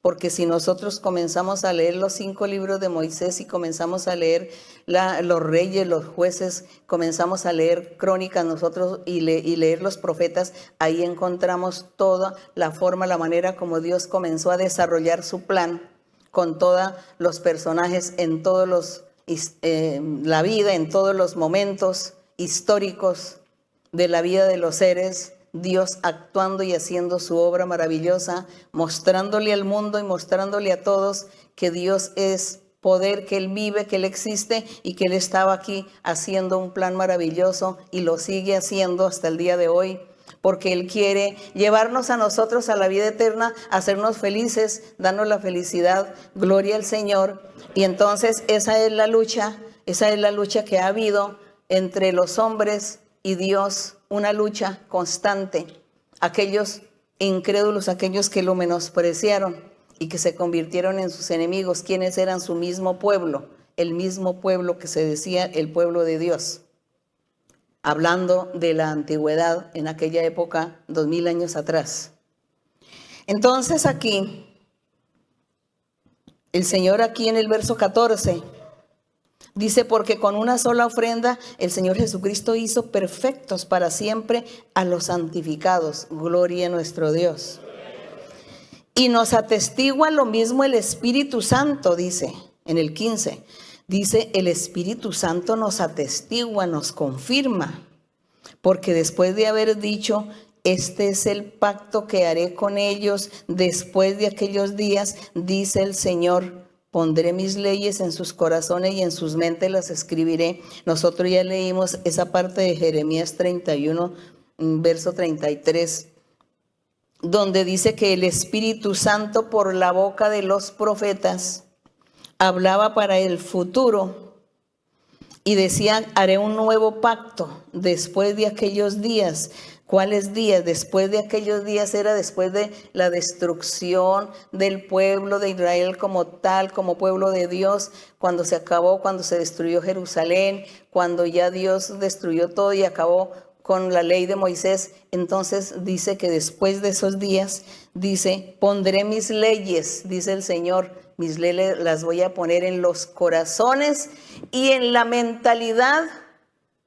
Porque si nosotros comenzamos a leer los 5 libros de Moisés y comenzamos a leer los reyes, los jueces, comenzamos a leer crónicas nosotros y leer los profetas, ahí encontramos toda la forma, la manera como Dios comenzó a desarrollar su plan con todos los personajes en todos la vida, en todos los momentos históricos de la vida de los seres. Dios actuando y haciendo su obra maravillosa, mostrándole al mundo y mostrándole a todos que Dios es poder, que Él vive, que Él existe y que Él estaba aquí haciendo un plan maravilloso y lo sigue haciendo hasta el día de hoy, porque Él quiere llevarnos a nosotros a la vida eterna, hacernos felices, darnos la felicidad, gloria al Señor. Y entonces esa es la lucha que ha habido entre los hombres y Dios, una lucha constante. Aquellos incrédulos, aquellos que lo menospreciaron y que se convirtieron en sus enemigos, quienes eran su mismo pueblo, el mismo pueblo que se decía el pueblo de Dios. Hablando de la antigüedad en aquella época, 2000 años atrás. Entonces aquí, el Señor aquí en el verso 14, dice, porque con una sola ofrenda el Señor Jesucristo hizo perfectos para siempre a los santificados. Gloria a nuestro Dios. Y nos atestigua lo mismo el Espíritu Santo, dice en el 15. Dice, el Espíritu Santo nos atestigua, nos confirma. Porque después de haber dicho, este es el pacto que haré con ellos después de aquellos días, dice el Señor, pondré mis leyes en sus corazones y en sus mentes las escribiré. Nosotros ya leímos esa parte de Jeremías 31, verso 33, donde dice que el Espíritu Santo por la boca de los profetas hablaba para el futuro y decía, haré un nuevo pacto después de aquellos días. ¿Cuáles días? Después de aquellos días era después de la destrucción del pueblo de Israel como tal, como pueblo de Dios, cuando se acabó, cuando se destruyó Jerusalén, cuando ya Dios destruyó todo y acabó con la ley de Moisés. Entonces dice que después de esos días, dice, pondré mis leyes, dice el Señor, mis leyes las voy a poner en los corazones y en la mentalidad,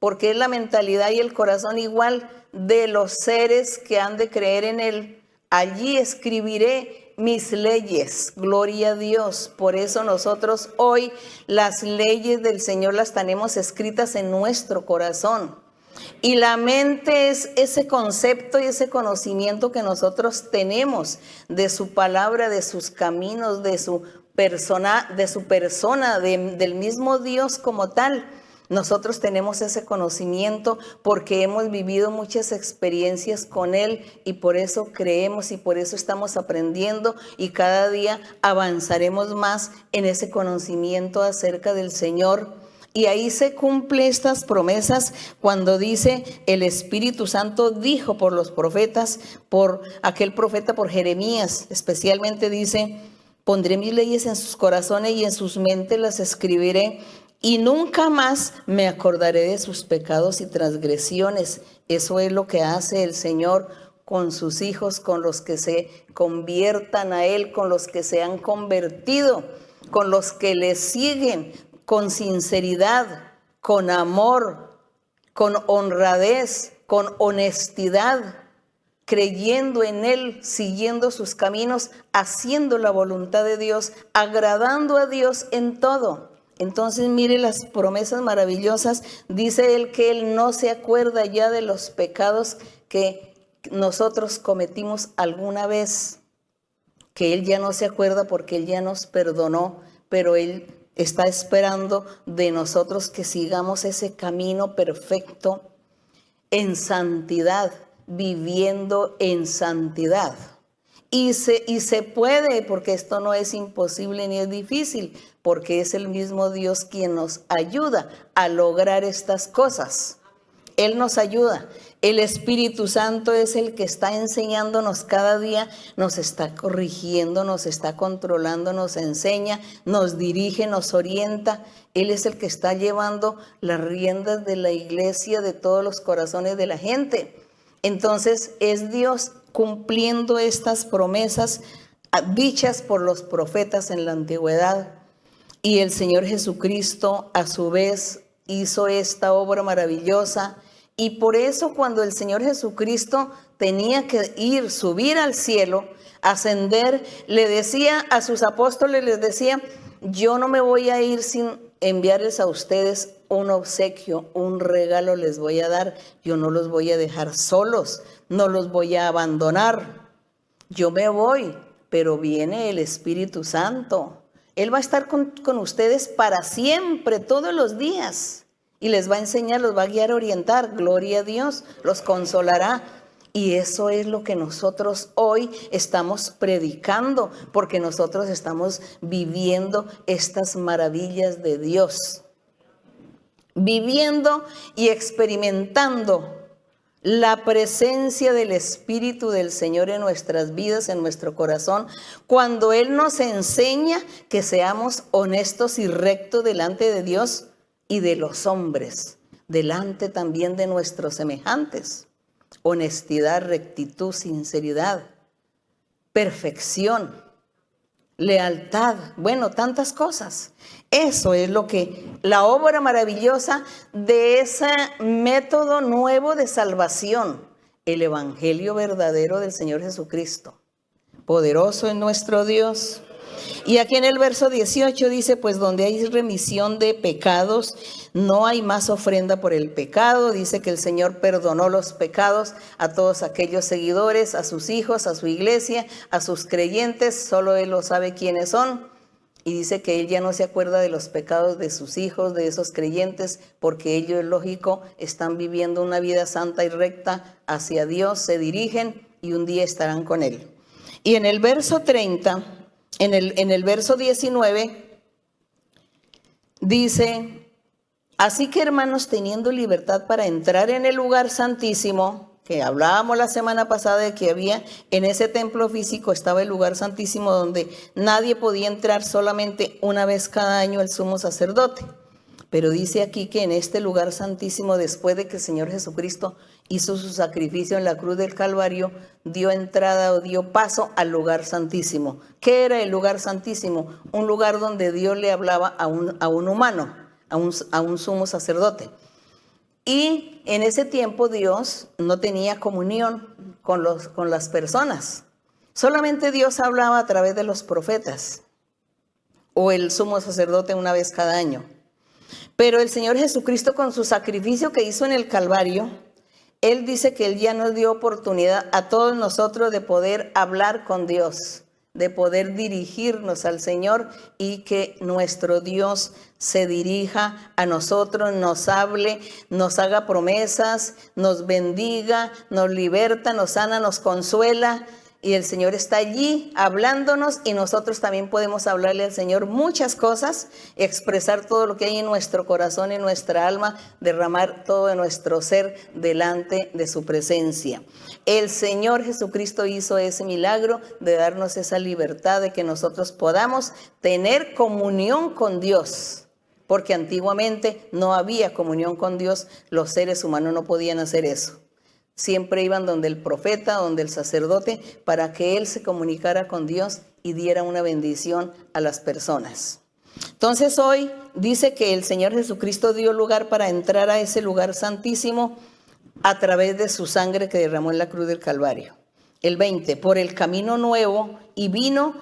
porque es la mentalidad y el corazón igual de los seres que han de creer en Él. Allí escribiré mis leyes, gloria a Dios. Por eso nosotros hoy las leyes del Señor las tenemos escritas en nuestro corazón. Y la mente es ese concepto y ese conocimiento que nosotros tenemos de su palabra, de sus caminos, de su persona, del mismo Dios como tal. Nosotros tenemos ese conocimiento porque hemos vivido muchas experiencias con Él y por eso creemos y por eso estamos aprendiendo y cada día avanzaremos más en ese conocimiento acerca del Señor. Y ahí se cumplen estas promesas cuando dice el Espíritu Santo dijo por los profetas, por aquel profeta, por Jeremías, especialmente dice, pondré mis leyes en sus corazones y en sus mentes las escribiré. Y nunca más me acordaré de sus pecados y transgresiones. Eso es lo que hace el Señor con sus hijos, con los que se conviertan a Él, con los que se han convertido, con los que le siguen con sinceridad, con amor, con honradez, con honestidad, creyendo en Él, siguiendo sus caminos, haciendo la voluntad de Dios, agradando a Dios en todo. Entonces mire las promesas maravillosas. Dice él que él no se acuerda ya de los pecados que nosotros cometimos alguna vez, que él ya no se acuerda porque él ya nos perdonó, pero él está esperando de nosotros que sigamos ese camino perfecto en santidad, viviendo en santidad. Y se puede, porque esto no es imposible ni es difícil, porque es el mismo Dios quien nos ayuda a lograr estas cosas. Él nos ayuda. El Espíritu Santo es el que está enseñándonos cada día, nos está corrigiendo, nos está controlando, nos enseña, nos dirige, nos orienta. Él es el que está llevando las riendas de la iglesia, de todos los corazones de la gente. Entonces es Dios cumpliendo estas promesas dichas por los profetas en la antigüedad. Y el Señor Jesucristo a su vez hizo esta obra maravillosa. Y por eso cuando el Señor Jesucristo tenía que subir al cielo, ascender, le decía a sus apóstoles, les decía, yo no me voy a ir sin enviarles a ustedes un obsequio, un regalo les voy a dar. Yo no los voy a dejar solos, no los voy a abandonar. Yo me voy, pero viene el Espíritu Santo. Él va a estar con ustedes para siempre, todos los días. Y les va a enseñar, los va a guiar, orientar. Gloria a Dios, los consolará. Y eso es lo que nosotros hoy estamos predicando, porque nosotros estamos viviendo estas maravillas de Dios. Viviendo y experimentando la presencia del Espíritu del Señor en nuestras vidas, en nuestro corazón, cuando Él nos enseña que seamos honestos y rectos delante de Dios y de los hombres, delante también de nuestros semejantes. Honestidad, rectitud, sinceridad, perfección, lealtad, bueno, tantas cosas. Eso es lo que, la obra maravillosa de ese método nuevo de salvación, el evangelio verdadero del Señor Jesucristo. Poderoso es nuestro Dios. Y aquí en el verso 18 dice, pues donde hay remisión de pecados, no hay más ofrenda por el pecado. Dice que el Señor perdonó los pecados a todos aquellos seguidores, a sus hijos, a su iglesia, a sus creyentes, solo Él lo sabe quiénes son. Y dice que Él ya no se acuerda de los pecados de sus hijos, de esos creyentes, porque ellos, lógico, están viviendo una vida santa y recta hacia Dios, se dirigen y un día estarán con Él. Y en el verso 30, en el verso 19, dice, así que hermanos, teniendo libertad para entrar en el lugar santísimo, que hablábamos la semana pasada de que había en ese templo físico, estaba el lugar santísimo donde nadie podía entrar, solamente una vez cada año el sumo sacerdote. Pero dice aquí que en este lugar santísimo, después de que el Señor Jesucristo hizo su sacrificio en la cruz del Calvario, dio entrada o dio paso al lugar santísimo. ¿Qué era el lugar santísimo? Un lugar donde Dios le hablaba a un humano, a un sumo sacerdote. Y en ese tiempo Dios no tenía comunión con las personas. Solamente Dios hablaba a través de los profetas o el sumo sacerdote una vez cada año. Pero el Señor Jesucristo, con su sacrificio que hizo en el Calvario, Él dice que Él ya nos dio oportunidad a todos nosotros de poder hablar con Dios, de poder dirigirnos al Señor y que nuestro Dios se dirija a nosotros, nos hable, nos haga promesas, nos bendiga, nos liberta, nos sana, nos consuela. Y el Señor está allí hablándonos y nosotros también podemos hablarle al Señor muchas cosas, expresar todo lo que hay en nuestro corazón, en nuestra alma, derramar todo de nuestro ser delante de su presencia. El Señor Jesucristo hizo ese milagro de darnos esa libertad de que nosotros podamos tener comunión con Dios, porque antiguamente no había comunión con Dios, los seres humanos no podían hacer eso. Siempre iban donde el profeta, donde el sacerdote, para que él se comunicara con Dios y diera una bendición a las personas. Entonces hoy dice que el Señor Jesucristo dio lugar para entrar a ese lugar santísimo a través de su sangre que derramó en la cruz del Calvario. El 20, por el camino nuevo y vivo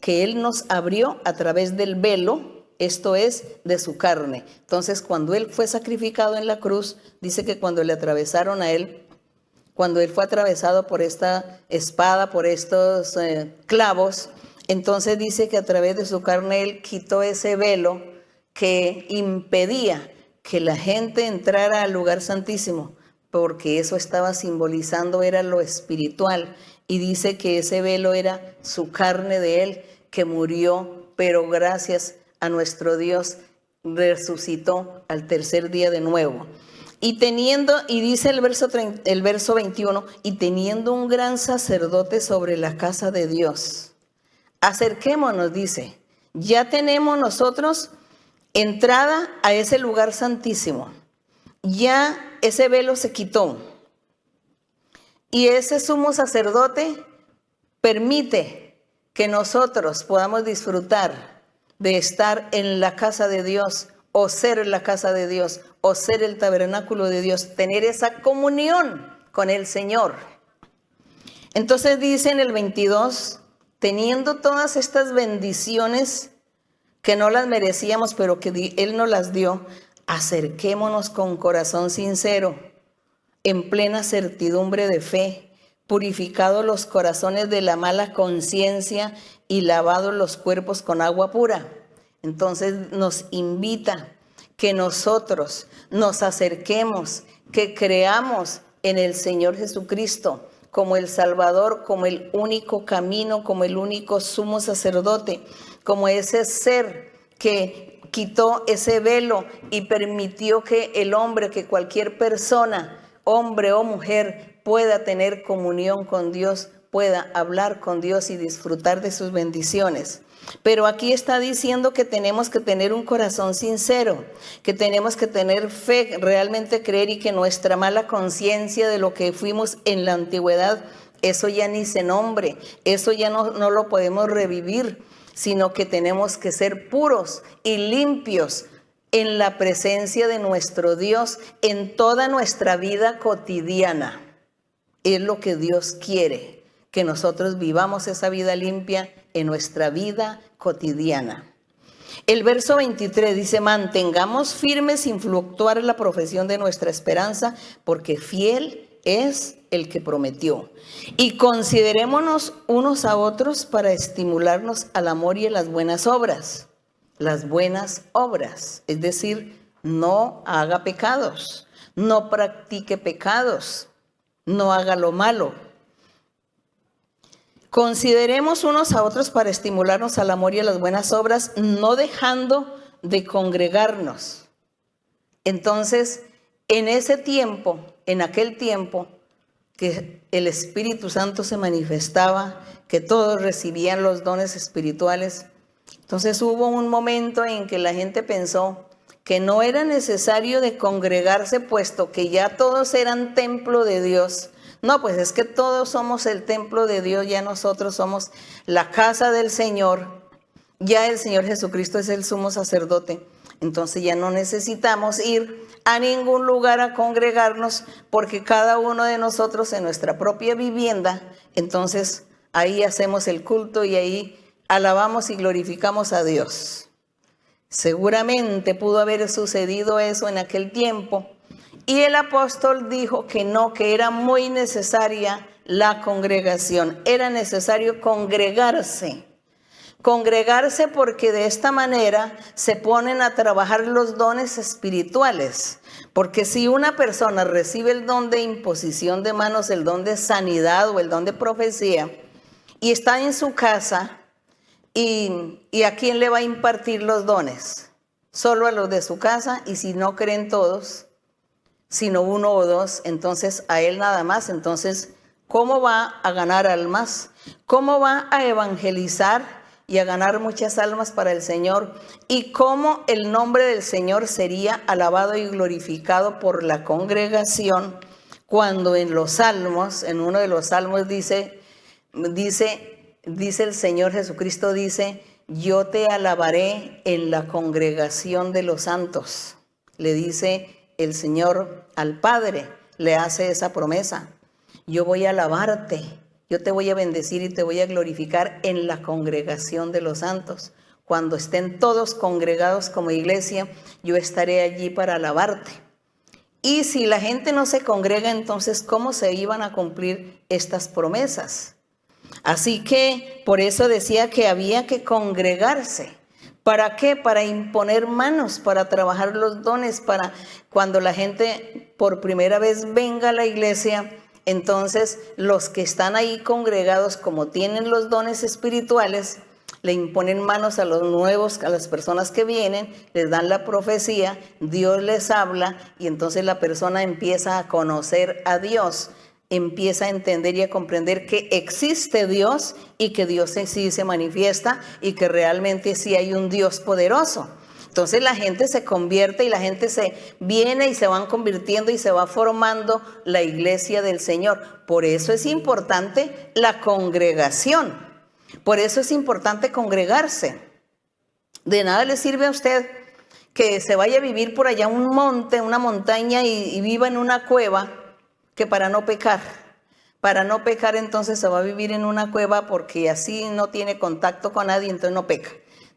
que Él nos abrió a través del velo, esto es, de su carne. Entonces, cuando él fue sacrificado en la cruz, dice que cuando le atravesaron a él, cuando él fue atravesado por esta espada, por estos clavos, entonces dice que a través de su carne él quitó ese velo que impedía que la gente entrara al lugar santísimo, porque eso estaba simbolizando, era lo espiritual. Y dice que ese velo era su carne de él, que murió, pero gracias a nuestro Dios resucitó al tercer día de nuevo. Y dice el verso 21, y teniendo un gran sacerdote sobre la casa de Dios. Acerquémonos, dice, ya tenemos nosotros entrada a ese lugar santísimo. Ya ese velo se quitó. Y ese sumo sacerdote permite que nosotros podamos disfrutar de estar en la casa de Dios, o ser la casa de Dios, o ser el tabernáculo de Dios, tener esa comunión con el Señor. Entonces dice en el 22, teniendo todas estas bendiciones que no las merecíamos, pero que Él nos las dio, acerquémonos con corazón sincero, en plena certidumbre de fe, purificados los corazones de la mala conciencia y lavados los cuerpos con agua pura. Entonces nos invita que nosotros nos acerquemos, que creamos en el Señor Jesucristo como el Salvador, como el único camino, como el único sumo sacerdote, como ese ser que quitó ese velo y permitió que el hombre, que cualquier persona, hombre o mujer, pueda tener comunión con Dios, pueda hablar con Dios y disfrutar de sus bendiciones. Pero aquí está diciendo que tenemos que tener un corazón sincero, que tenemos que tener fe, realmente creer, y que nuestra mala conciencia de lo que fuimos en la antigüedad, eso ya ni se nombre, eso ya no lo podemos revivir, sino que tenemos que ser puros y limpios en la presencia de nuestro Dios en toda nuestra vida cotidiana. Es lo que Dios quiere, que nosotros vivamos esa vida limpia en nuestra vida cotidiana. El verso 23 dice, mantengamos firmes sin fluctuar la profesión de nuestra esperanza, porque fiel es el que prometió. Y considerémonos unos a otros para estimularnos al amor y a las buenas obras. Las buenas obras, es decir, no haga pecados, no practique pecados, no haga lo malo. Consideremos unos a otros para estimularnos al amor y a las buenas obras, no dejando de congregarnos. Entonces, en ese tiempo, en aquel tiempo que el Espíritu Santo se manifestaba, que todos recibían los dones espirituales, entonces hubo un momento en que la gente pensó que no era necesario de congregarse, puesto que ya todos eran templo de Dios. No, pues es que todos somos el templo de Dios, ya nosotros somos la casa del Señor, ya el Señor Jesucristo es el sumo sacerdote, entonces ya no necesitamos ir a ningún lugar a congregarnos, porque cada uno de nosotros en nuestra propia vivienda, entonces ahí hacemos el culto y ahí alabamos y glorificamos a Dios. Seguramente pudo haber sucedido eso en aquel tiempo. Y el apóstol dijo que no, que era muy necesaria la congregación. Era necesario congregarse. Congregarse porque de esta manera se ponen a trabajar los dones espirituales. Porque si una persona recibe el don de imposición de manos, el don de sanidad o el don de profecía, y está en su casa, ¿y a quién le va a impartir los dones? Solo a los de su casa, y si no creen todos, sino uno o dos, entonces a él nada más. Entonces, ¿cómo va a ganar almas? ¿Cómo va a evangelizar y a ganar muchas almas para el Señor? ¿Y cómo el nombre del Señor sería alabado y glorificado por la congregación cuando en los salmos, en uno de los salmos dice el Señor Jesucristo, dice, yo te alabaré en la congregación de los santos? Le dice el Señor al Padre, le hace esa promesa. Yo voy a alabarte, yo te voy a bendecir y te voy a glorificar en la congregación de los santos. Cuando estén todos congregados como iglesia, yo estaré allí para alabarte. Y si la gente no se congrega, entonces, ¿cómo se iban a cumplir estas promesas? Así que por eso decía que había que congregarse. ¿Para qué? Para imponer manos, para trabajar los dones, para cuando la gente por primera vez venga a la iglesia, entonces los que están ahí congregados, como tienen los dones espirituales, le imponen manos a los nuevos, a las personas que vienen, les dan la profecía, Dios les habla y entonces la persona empieza a conocer a Dios, empieza a entender y a comprender que existe Dios y que Dios en sí se manifiesta y que realmente sí hay un Dios poderoso. Entonces la gente se convierte y la gente se viene y se van convirtiendo y se va formando la iglesia del Señor. Por eso es importante la congregación. Por eso es importante congregarse. De nada le sirve a usted que se vaya a vivir por allá un monte, una montaña y viva en una cueva, que para no pecar. Para no pecar entonces se va a vivir en una cueva porque así no tiene contacto con nadie, entonces no peca.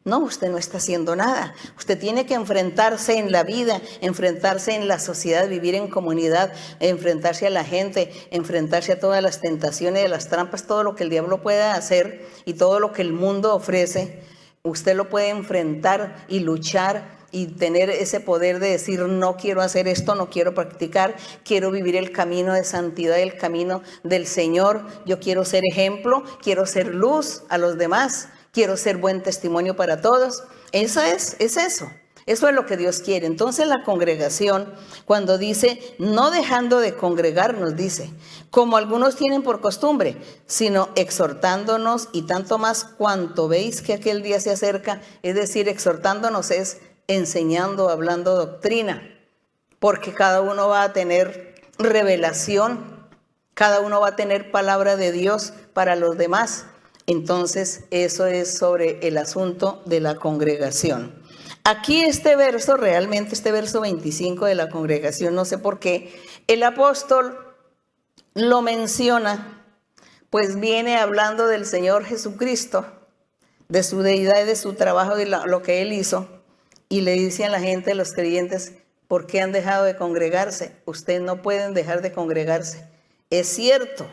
No, usted no está haciendo nada. Usted tiene que enfrentarse en la vida, enfrentarse en la sociedad, vivir en comunidad, enfrentarse a la gente, enfrentarse a todas las tentaciones, las trampas, todo lo que el diablo pueda hacer y todo lo que el mundo ofrece. Usted lo puede enfrentar y luchar y tener ese poder de decir, no quiero hacer esto, no quiero practicar, quiero vivir el camino de santidad, el camino del Señor. Yo quiero ser ejemplo, quiero ser luz a los demás. Quiero ser buen testimonio para todos. Eso es eso. Eso es lo que Dios quiere. Entonces la congregación, cuando dice, no dejando de congregarnos, dice, como algunos tienen por costumbre, sino exhortándonos y tanto más cuanto veis que aquel día se acerca. Es decir, exhortándonos es enseñando, hablando doctrina, porque cada uno va a tener revelación, cada uno va a tener palabra de Dios para los demás. Entonces, eso es sobre el asunto de la congregación. Aquí este verso, realmente este verso 25 de la congregación, no sé por qué, el apóstol lo menciona, pues viene hablando del Señor Jesucristo, de su deidad y de su trabajo, de lo que Él hizo, y le dice a la gente, a los creyentes, ¿por qué han dejado de congregarse? Ustedes no pueden dejar de congregarse. Es cierto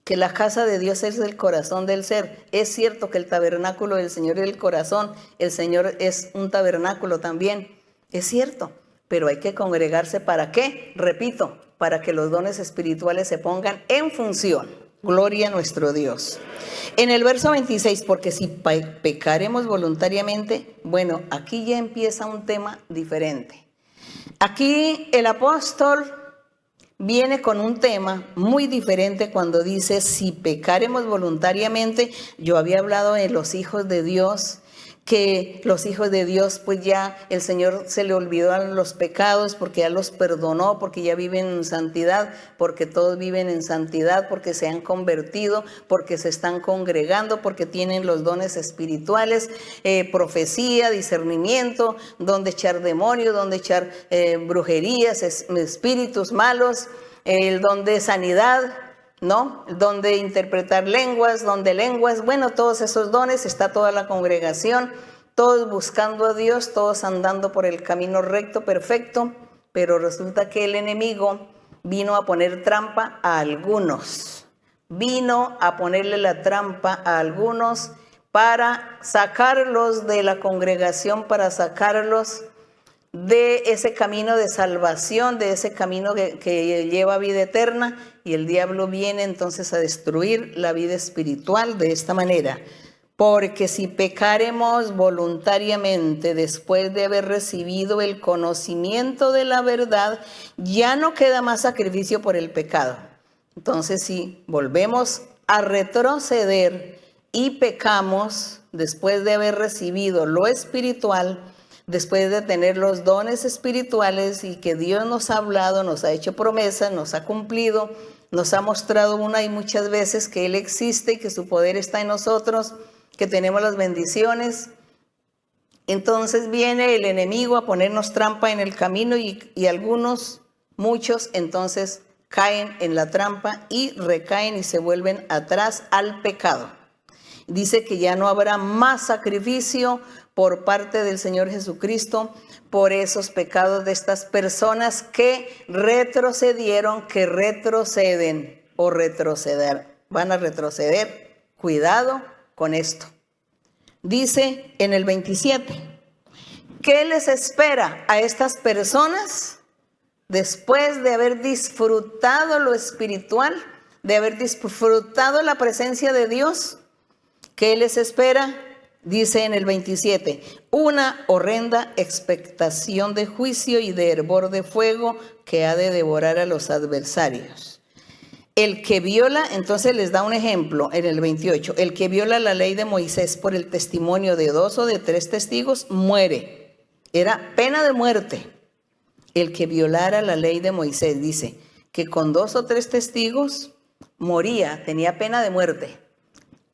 que la casa de Dios es el corazón del ser. Es cierto que el tabernáculo del Señor es el corazón. El Señor es un tabernáculo también. Es cierto, pero hay que congregarse ¿para qué? Repito, para que los dones espirituales se pongan en función. Gloria a nuestro Dios. En el verso 26, porque si pecaremos voluntariamente, bueno, aquí ya empieza un tema diferente. Aquí el apóstol viene con un tema muy diferente cuando dice, si pecaremos voluntariamente. Yo había hablado de los hijos de Dios, que los hijos de Dios, pues ya el Señor se le olvidó los pecados porque ya los perdonó, porque ya viven en santidad, porque todos viven en santidad, porque se han convertido, porque se están congregando, porque tienen los dones espirituales, profecía, discernimiento, donde echar demonios, donde echar brujerías, espíritus malos, el don de sanidad, ¿no? Donde interpretar lenguas, bueno, todos esos dones, está toda la congregación, todos buscando a Dios, todos andando por el camino recto, perfecto, pero resulta que el enemigo vino a poner trampa a algunos, vino a ponerle la trampa a algunos para sacarlos de la congregación, para sacarlos de ese camino de salvación, de ese camino que lleva a vida eterna, y el diablo viene entonces a destruir la vida espiritual de esta manera. Porque si pecaremos voluntariamente después de haber recibido el conocimiento de la verdad, ya no queda más sacrificio por el pecado. Entonces, si volvemos a retroceder y pecamos después de haber recibido lo espiritual, después de tener los dones espirituales y que Dios nos ha hablado, nos ha hecho promesas, nos ha cumplido, nos ha mostrado una y muchas veces que Él existe y que su poder está en nosotros, que tenemos las bendiciones. Entonces viene el enemigo a ponernos trampa en el camino y algunos, muchos, entonces caen en la trampa y recaen y se vuelven atrás al pecado. Dice que ya no habrá más sacrificio por parte del Señor Jesucristo por esos pecados de estas personas que retrocedieron, que retroceden o retroceder. Van a retroceder. Cuidado con esto. Dice en el 27, ¿qué les espera a estas personas después de haber disfrutado lo espiritual, de haber disfrutado la presencia de Dios? ¿Qué les espera? Dice en el 27, una horrenda expectación de juicio y de hervor de fuego que ha de devorar a los adversarios. El que viola, entonces les da un ejemplo en el 28, el que viola la ley de Moisés por el testimonio de 2 o de 3 testigos muere. Era pena de muerte. El que violara la ley de Moisés, dice que con 2 o 3 testigos moría, tenía pena de muerte.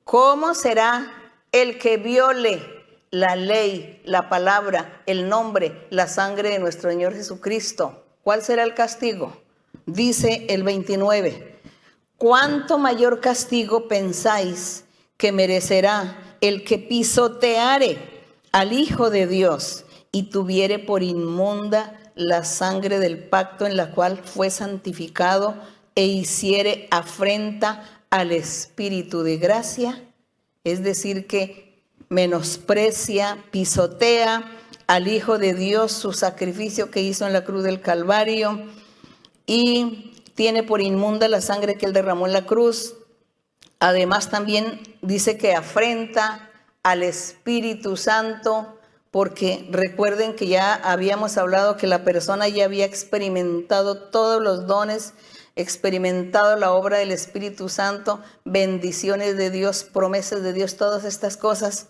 ¿Cómo será el que viole la ley, la palabra, el nombre, la sangre de nuestro Señor Jesucristo? ¿Cuál será el castigo? Dice el 29, ¿cuánto mayor castigo pensáis que merecerá el que pisoteare al Hijo de Dios y tuviere por inmunda la sangre del pacto en la cual fue santificado e hiciere afrenta al Espíritu de gracia? Es decir, que menosprecia, pisotea al Hijo de Dios, su sacrificio que hizo en la cruz del Calvario, y tiene por inmunda la sangre que él derramó en la cruz. Además también dice que afrenta al Espíritu Santo, porque recuerden que ya habíamos hablado que la persona ya había experimentado todos los dones, experimentado la obra del Espíritu Santo, bendiciones de Dios, promesas de Dios, todas estas cosas.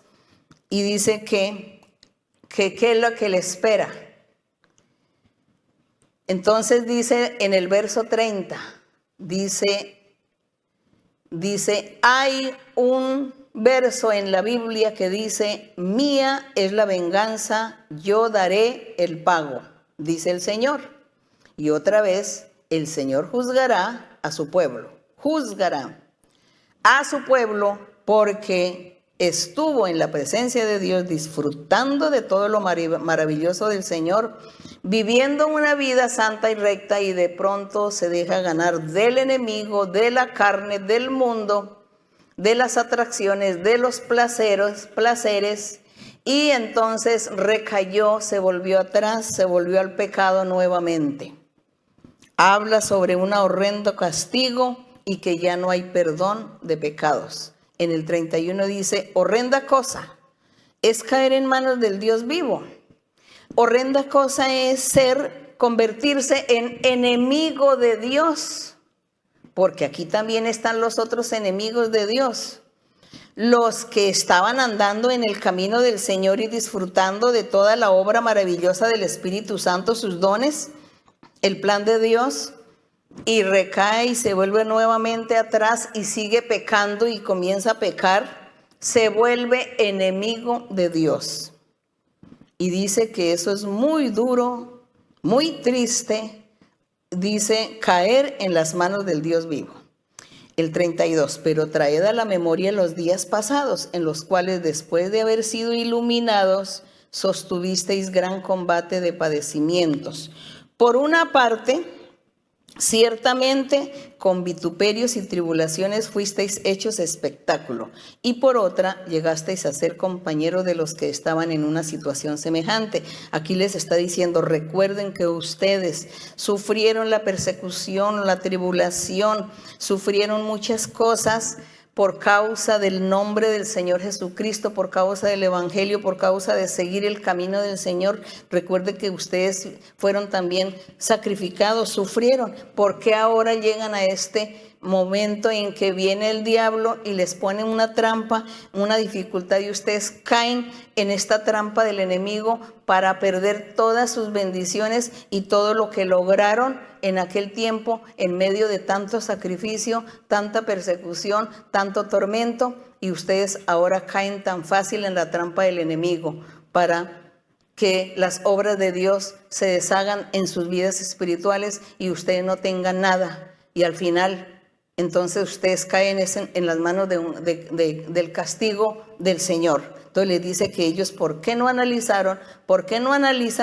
Y dice que ¿qué es lo que le espera? Entonces dice en el verso 30, dice, hay un verso en la Biblia que dice, mía es la venganza, yo daré el pago, dice el Señor. Y otra vez, el Señor juzgará a su pueblo, juzgará a su pueblo porque estuvo en la presencia de Dios disfrutando de todo lo maravilloso del Señor, viviendo una vida santa y recta, y de pronto se deja ganar del enemigo, de la carne, del mundo, de las atracciones, de los placeres, y entonces recayó, se volvió atrás, se volvió al pecado nuevamente. Habla sobre un horrendo castigo y que ya no hay perdón de pecados. En el 31 dice, horrenda cosa es caer en manos del Dios vivo. Horrenda cosa es convertirse en enemigo de Dios, porque aquí también están los otros enemigos de Dios. Los que estaban andando en el camino del Señor y disfrutando de toda la obra maravillosa del Espíritu Santo, sus dones, el plan de Dios, y recae y se vuelve nuevamente atrás y sigue pecando y comienza a pecar, se vuelve enemigo de Dios. Y dice que eso es muy duro, muy triste, dice, caer en las manos del Dios vivo. El 32, pero traed a la memoria los días pasados, en los cuales después de haber sido iluminados, sostuvisteis gran combate de padecimientos. Por una parte, ciertamente con vituperios y tribulaciones fuisteis hechos espectáculo, y por otra llegasteis a ser compañeros de los que estaban en una situación semejante. Aquí les está diciendo, recuerden que ustedes sufrieron la persecución, la tribulación, sufrieron muchas cosas por causa del nombre del Señor Jesucristo, por causa del Evangelio, por causa de seguir el camino del Señor. Recuerde que ustedes fueron también sacrificados, sufrieron. ¿Por qué ahora llegan a este momento en que viene el diablo y les pone una trampa, una dificultad, y ustedes caen en esta trampa del enemigo para perder todas sus bendiciones y todo lo que lograron en aquel tiempo en medio de tanto sacrificio, tanta persecución, tanto tormento, y ustedes ahora caen tan fácil en la trampa del enemigo para que las obras de Dios se deshagan en sus vidas espirituales y ustedes no tengan nada, y al final entonces ustedes caen en las manos del castigo del Señor. Entonces les dice que ellos, ¿por qué no analizan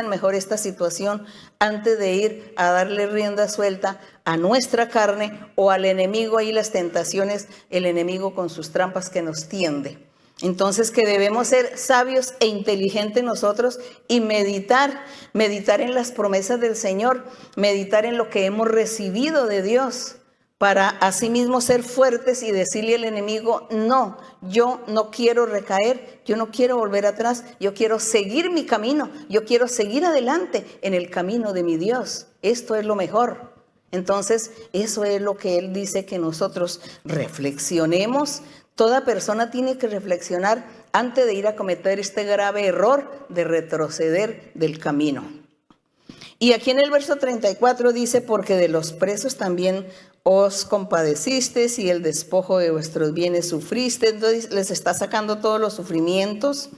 mejor esta situación antes de ir a darle rienda suelta a nuestra carne o al enemigo y las tentaciones, el enemigo con sus trampas que nos tiende? Entonces que debemos ser sabios e inteligentes nosotros y meditar en las promesas del Señor, meditar en lo que hemos recibido de Dios, para asimismo ser fuertes y decirle al enemigo, no, yo no quiero recaer, yo no quiero volver atrás, yo quiero seguir mi camino, yo quiero seguir adelante en el camino de mi Dios. Esto es lo mejor. Entonces, eso es lo que Él dice que nosotros reflexionemos. Toda persona tiene que reflexionar antes de ir a cometer este grave error de retroceder del camino. Y aquí en el verso 34 dice, porque de los presos también os compadecisteis y el despojo de vuestros bienes sufriste. Entonces les está sacando todos los sufrimientos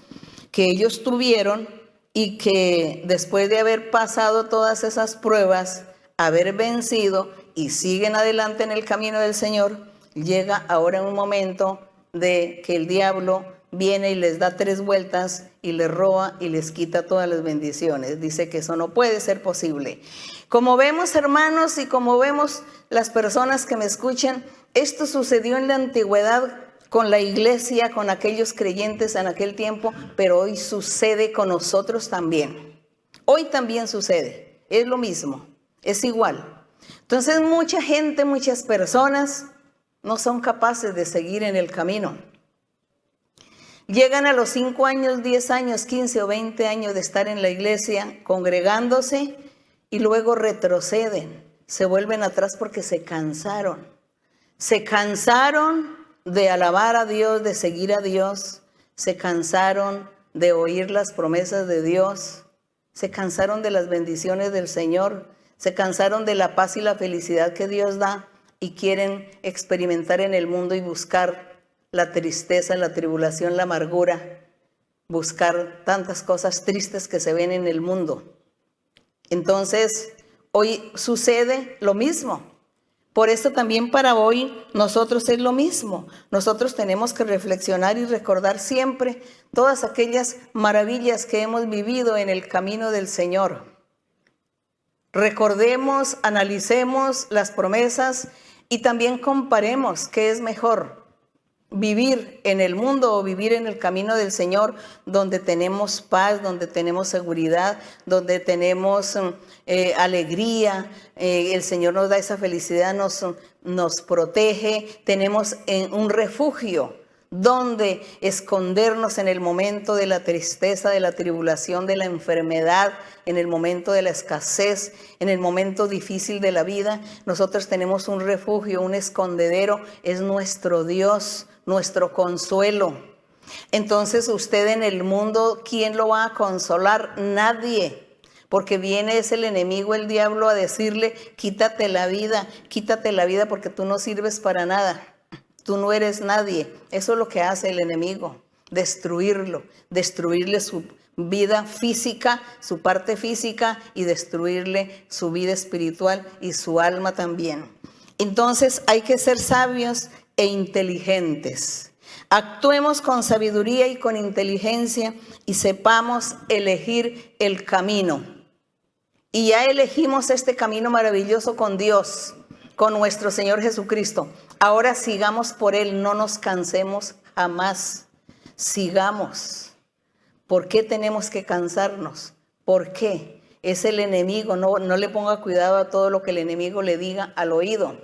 que ellos tuvieron y que después de haber pasado todas esas pruebas, haber vencido y siguen adelante en el camino del Señor, llega ahora un momento de que el diablo viene y les da 3 vueltas y les roba y les quita todas las bendiciones. Dice que eso no puede ser posible. Como vemos, hermanos, y como vemos las personas que me escuchan, esto sucedió en la antigüedad con la iglesia, con aquellos creyentes en aquel tiempo, pero hoy sucede con nosotros también. Hoy también sucede, es lo mismo, es igual. Entonces mucha gente, muchas personas no son capaces de seguir en el camino. Llegan a los 5 años, 10 años, 15 o 20 años de estar en la iglesia congregándose y luego retroceden, se vuelven atrás porque se cansaron. Se cansaron de alabar a Dios, de seguir a Dios, se cansaron de oír las promesas de Dios, se cansaron de las bendiciones del Señor, se cansaron de la paz y la felicidad que Dios da y quieren experimentar en el mundo y buscar la tristeza, la tribulación, la amargura, buscar tantas cosas tristes que se ven en el mundo. Entonces, hoy sucede lo mismo. Por eso también para hoy nosotros es lo mismo. Nosotros tenemos que reflexionar y recordar siempre todas aquellas maravillas que hemos vivido en el camino del Señor. Recordemos, analicemos las promesas y también comparemos qué es mejor. Vivir en el mundo o vivir en el camino del Señor, donde tenemos paz, donde tenemos seguridad, donde tenemos alegría, el Señor nos da esa felicidad, nos protege, tenemos un refugio donde escondernos en el momento de la tristeza, de la tribulación, de la enfermedad, en el momento de la escasez, en el momento difícil de la vida. Nosotros tenemos un refugio, un escondedero, es nuestro Dios, nuestro consuelo. Entonces usted en el mundo, ¿quién lo va a consolar? Nadie. Porque viene es el enemigo, el diablo, a decirle, quítate la vida porque tú no sirves para nada. Tú no eres nadie. Eso es lo que hace el enemigo, destruirle su vida física, su parte física y destruirle su vida espiritual y su alma también. Entonces hay que ser sabios e inteligentes. Actuemos con sabiduría y con inteligencia y sepamos elegir el camino. Y ya elegimos este camino maravilloso con Dios, con nuestro Señor Jesucristo. Ahora sigamos por Él, no nos cansemos jamás. Sigamos. ¿Por qué tenemos que cansarnos? ¿Por qué? Es el enemigo, no le ponga cuidado a todo lo que el enemigo le diga al oído,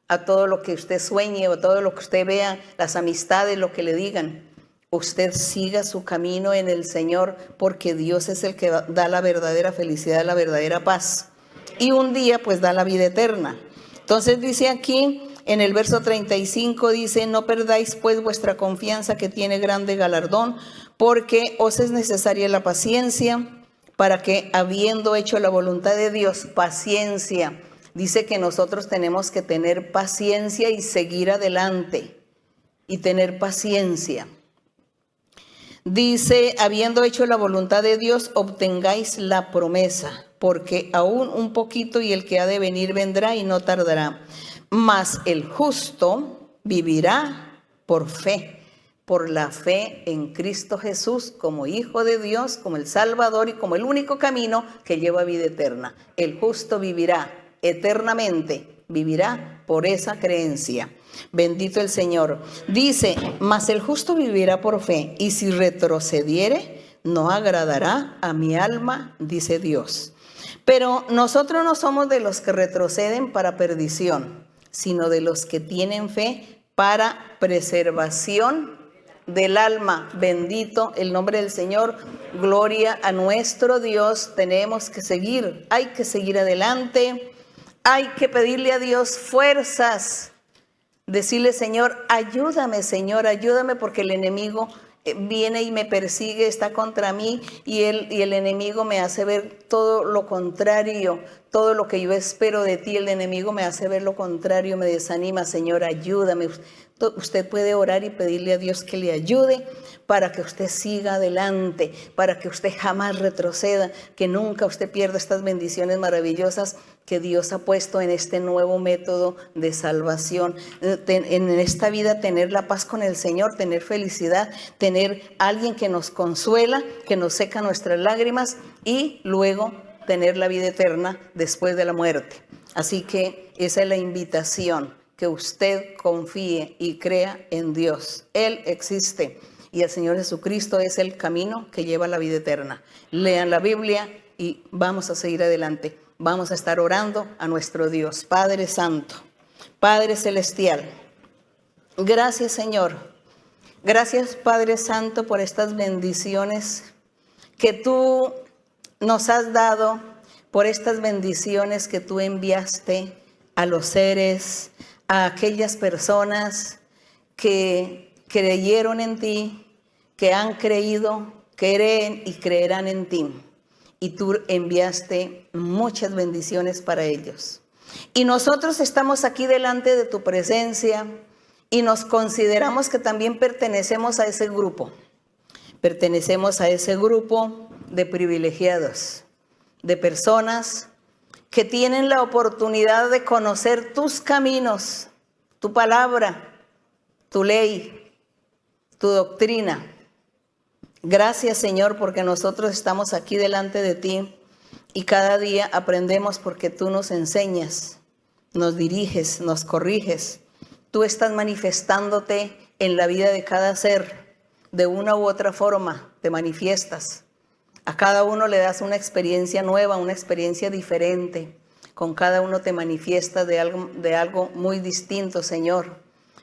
a todo lo que usted sueñe o a todo lo que usted vea, las amistades, lo que le digan. Usted siga su camino en el Señor, porque Dios es el que da la verdadera felicidad, la verdadera paz. Y un día pues da la vida eterna. Entonces dice aquí en el verso 35, dice, no perdáis pues vuestra confianza que tiene grande galardón, porque os es necesaria la paciencia para que habiendo hecho la voluntad de Dios, paciencia. Dice que nosotros tenemos que tener paciencia y seguir adelante y tener paciencia. Dice, habiendo hecho la voluntad de Dios, obtengáis la promesa. porque aún un poquito y el que ha de venir vendrá y no tardará. Mas el justo vivirá por fe, por la fe en Cristo Jesús como Hijo de Dios, como el Salvador y como el único camino que lleva a vida eterna. El justo vivirá eternamente, vivirá por esa creencia. Bendito el Señor. Dice, mas el justo vivirá por fe, y si retrocediere, no agradará a mi alma, dice Dios. Pero nosotros no somos de los que retroceden para perdición, sino de los que tienen fe para preservación del alma. Bendito el nombre del Señor. Gloria a nuestro Dios. Tenemos que seguir, hay que seguir adelante. Hay que pedirle a Dios fuerzas. Decirle, Señor, ayúdame porque el enemigo viene y me persigue, está contra mí y el enemigo me hace ver todo lo contrario, todo lo que yo espero de ti, el enemigo me hace ver lo contrario, me desanima. Señor, ayúdame. Usted puede orar y pedirle a Dios que le ayude para que usted siga adelante, para que usted jamás retroceda, que nunca usted pierda estas bendiciones maravillosas que Dios ha puesto en este nuevo método de salvación. En esta vida tener la paz con el Señor, tener felicidad, tener alguien que nos consuela, que nos seca nuestras lágrimas y luego tener la vida eterna después de la muerte. Así que esa es la invitación, que usted confíe y crea en Dios. Él existe y el Señor Jesucristo es el camino que lleva a la vida eterna. Lean la Biblia y vamos a seguir adelante. Vamos a estar orando a nuestro Dios. Padre Santo, Padre Celestial, gracias Señor. Gracias Padre Santo por estas bendiciones que tú nos has dado, por estas bendiciones que tú enviaste a los seres, a aquellas personas que creyeron en ti, que han creído, creen y creerán en ti. Y tú enviaste muchas bendiciones para ellos. Y nosotros estamos aquí delante de tu presencia y nos consideramos que también pertenecemos a ese grupo. Pertenecemos a ese grupo de privilegiados, de personas que tienen la oportunidad de conocer tus caminos, tu palabra, tu ley, tu doctrina. Gracias, Señor, porque nosotros estamos aquí delante de ti y cada día aprendemos porque tú nos enseñas, nos diriges, nos corriges. Tú estás manifestándote en la vida de cada ser, de una u otra forma, te manifiestas. A cada uno le das una experiencia nueva, una experiencia diferente. Con cada uno te manifiestas de algo muy distinto, Señor.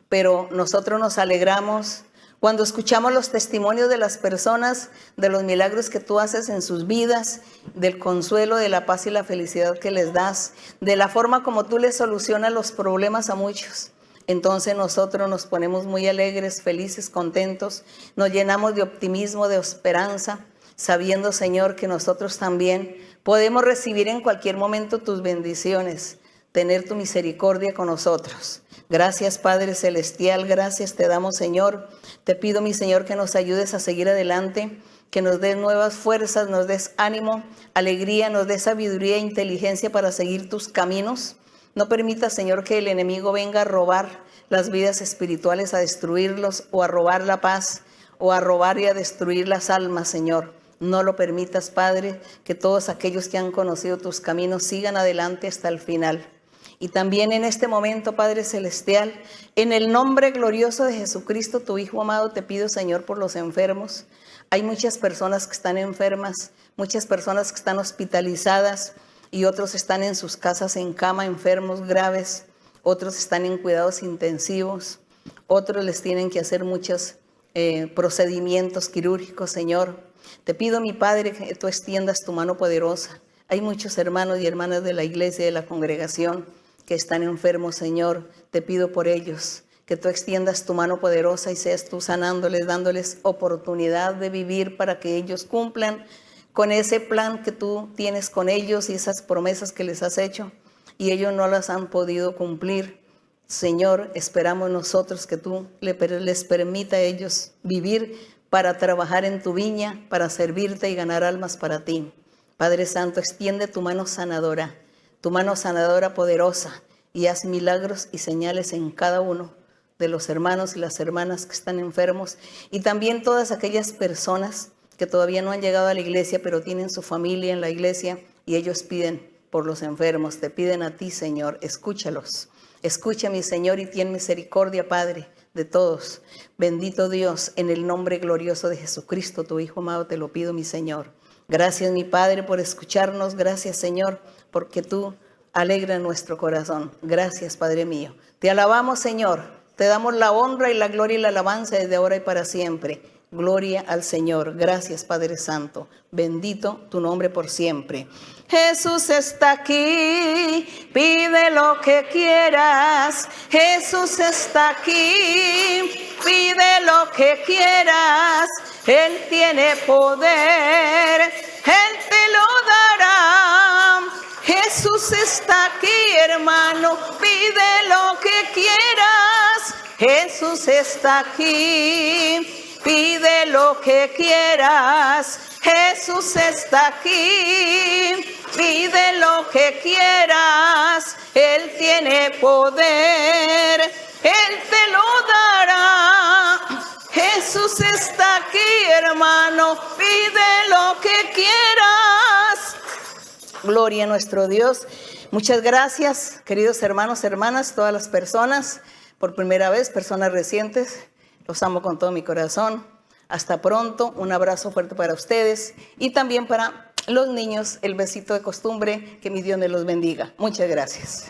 Pero nosotros nos alegramos cuando escuchamos los testimonios de las personas, de los milagros que tú haces en sus vidas, del consuelo, de la paz y la felicidad que les das, de la forma como tú les solucionas los problemas a muchos. Entonces nosotros nos ponemos muy alegres, felices, contentos, nos llenamos de optimismo, de esperanza, sabiendo, Señor, que nosotros también podemos recibir en cualquier momento tus bendiciones, tener tu misericordia con nosotros. Gracias, Padre Celestial, gracias te damos, Señor. Te pido, mi Señor, que nos ayudes a seguir adelante, que nos des nuevas fuerzas, nos des ánimo, alegría, nos des sabiduría e inteligencia para seguir tus caminos. No permita, Señor, que el enemigo venga a robar las vidas espirituales, a destruirlos, o a robar la paz, o a robar y a destruir las almas, Señor. No lo permitas, Padre, que todos aquellos que han conocido tus caminos sigan adelante hasta el final. Y también en este momento, Padre Celestial, en el nombre glorioso de Jesucristo, tu Hijo amado, te pido, Señor, por los enfermos. Hay muchas personas que están enfermas, muchas personas que están hospitalizadas y otros están en sus casas en cama, enfermos graves. Otros están en cuidados intensivos. Otros les tienen que hacer muchos procedimientos quirúrgicos, Señor. Te pido, mi Padre, que tú extiendas tu mano poderosa. Hay muchos hermanos y hermanas de la iglesia y de la congregación que están enfermos, Señor. Te pido por ellos, que tú extiendas tu mano poderosa y seas tú sanándoles, dándoles oportunidad de vivir para que ellos cumplan con ese plan que tú tienes con ellos y esas promesas que les has hecho y ellos no las han podido cumplir. Señor, esperamos nosotros que tú les permita a ellos vivir para trabajar en tu viña, para servirte y ganar almas para ti. Padre Santo, extiende tu mano sanadora poderosa, y haz milagros y señales en cada uno de los hermanos y las hermanas que están enfermos, y también todas aquellas personas que todavía no han llegado a la iglesia, pero tienen su familia en la iglesia, y ellos piden por los enfermos, te piden a ti, Señor, escúchalos. Escucha, mi Señor, y ten misericordia, Padre, de todos. Bendito Dios, en el nombre glorioso de Jesucristo, tu Hijo amado, te lo pido, mi Señor. Gracias, mi Padre, por escucharnos. Gracias, Señor, porque tú alegras nuestro corazón. Gracias, Padre mío. Te alabamos, Señor. Te damos la honra y la gloria y la alabanza desde ahora y para siempre. Gloria al Señor. Gracias, Padre Santo. Bendito tu nombre por siempre. Jesús está aquí, pide lo que quieras. Jesús está aquí, pide lo que quieras. Él tiene poder, Él te lo dará. Jesús está aquí, hermano, pide lo que quieras. Jesús está aquí, pide lo que quieras. Jesús está aquí, pide lo que quieras. Él tiene poder, Él te lo dará. Jesús está aquí, hermano, pide lo que quieras. Gloria a nuestro Dios. Muchas gracias, queridos hermanos, hermanas, todas las personas, por primera vez, personas recientes. Los amo con todo mi corazón. Hasta pronto, un abrazo fuerte para ustedes y también para los niños, el besito de costumbre, que mi Dios me los bendiga. Muchas gracias.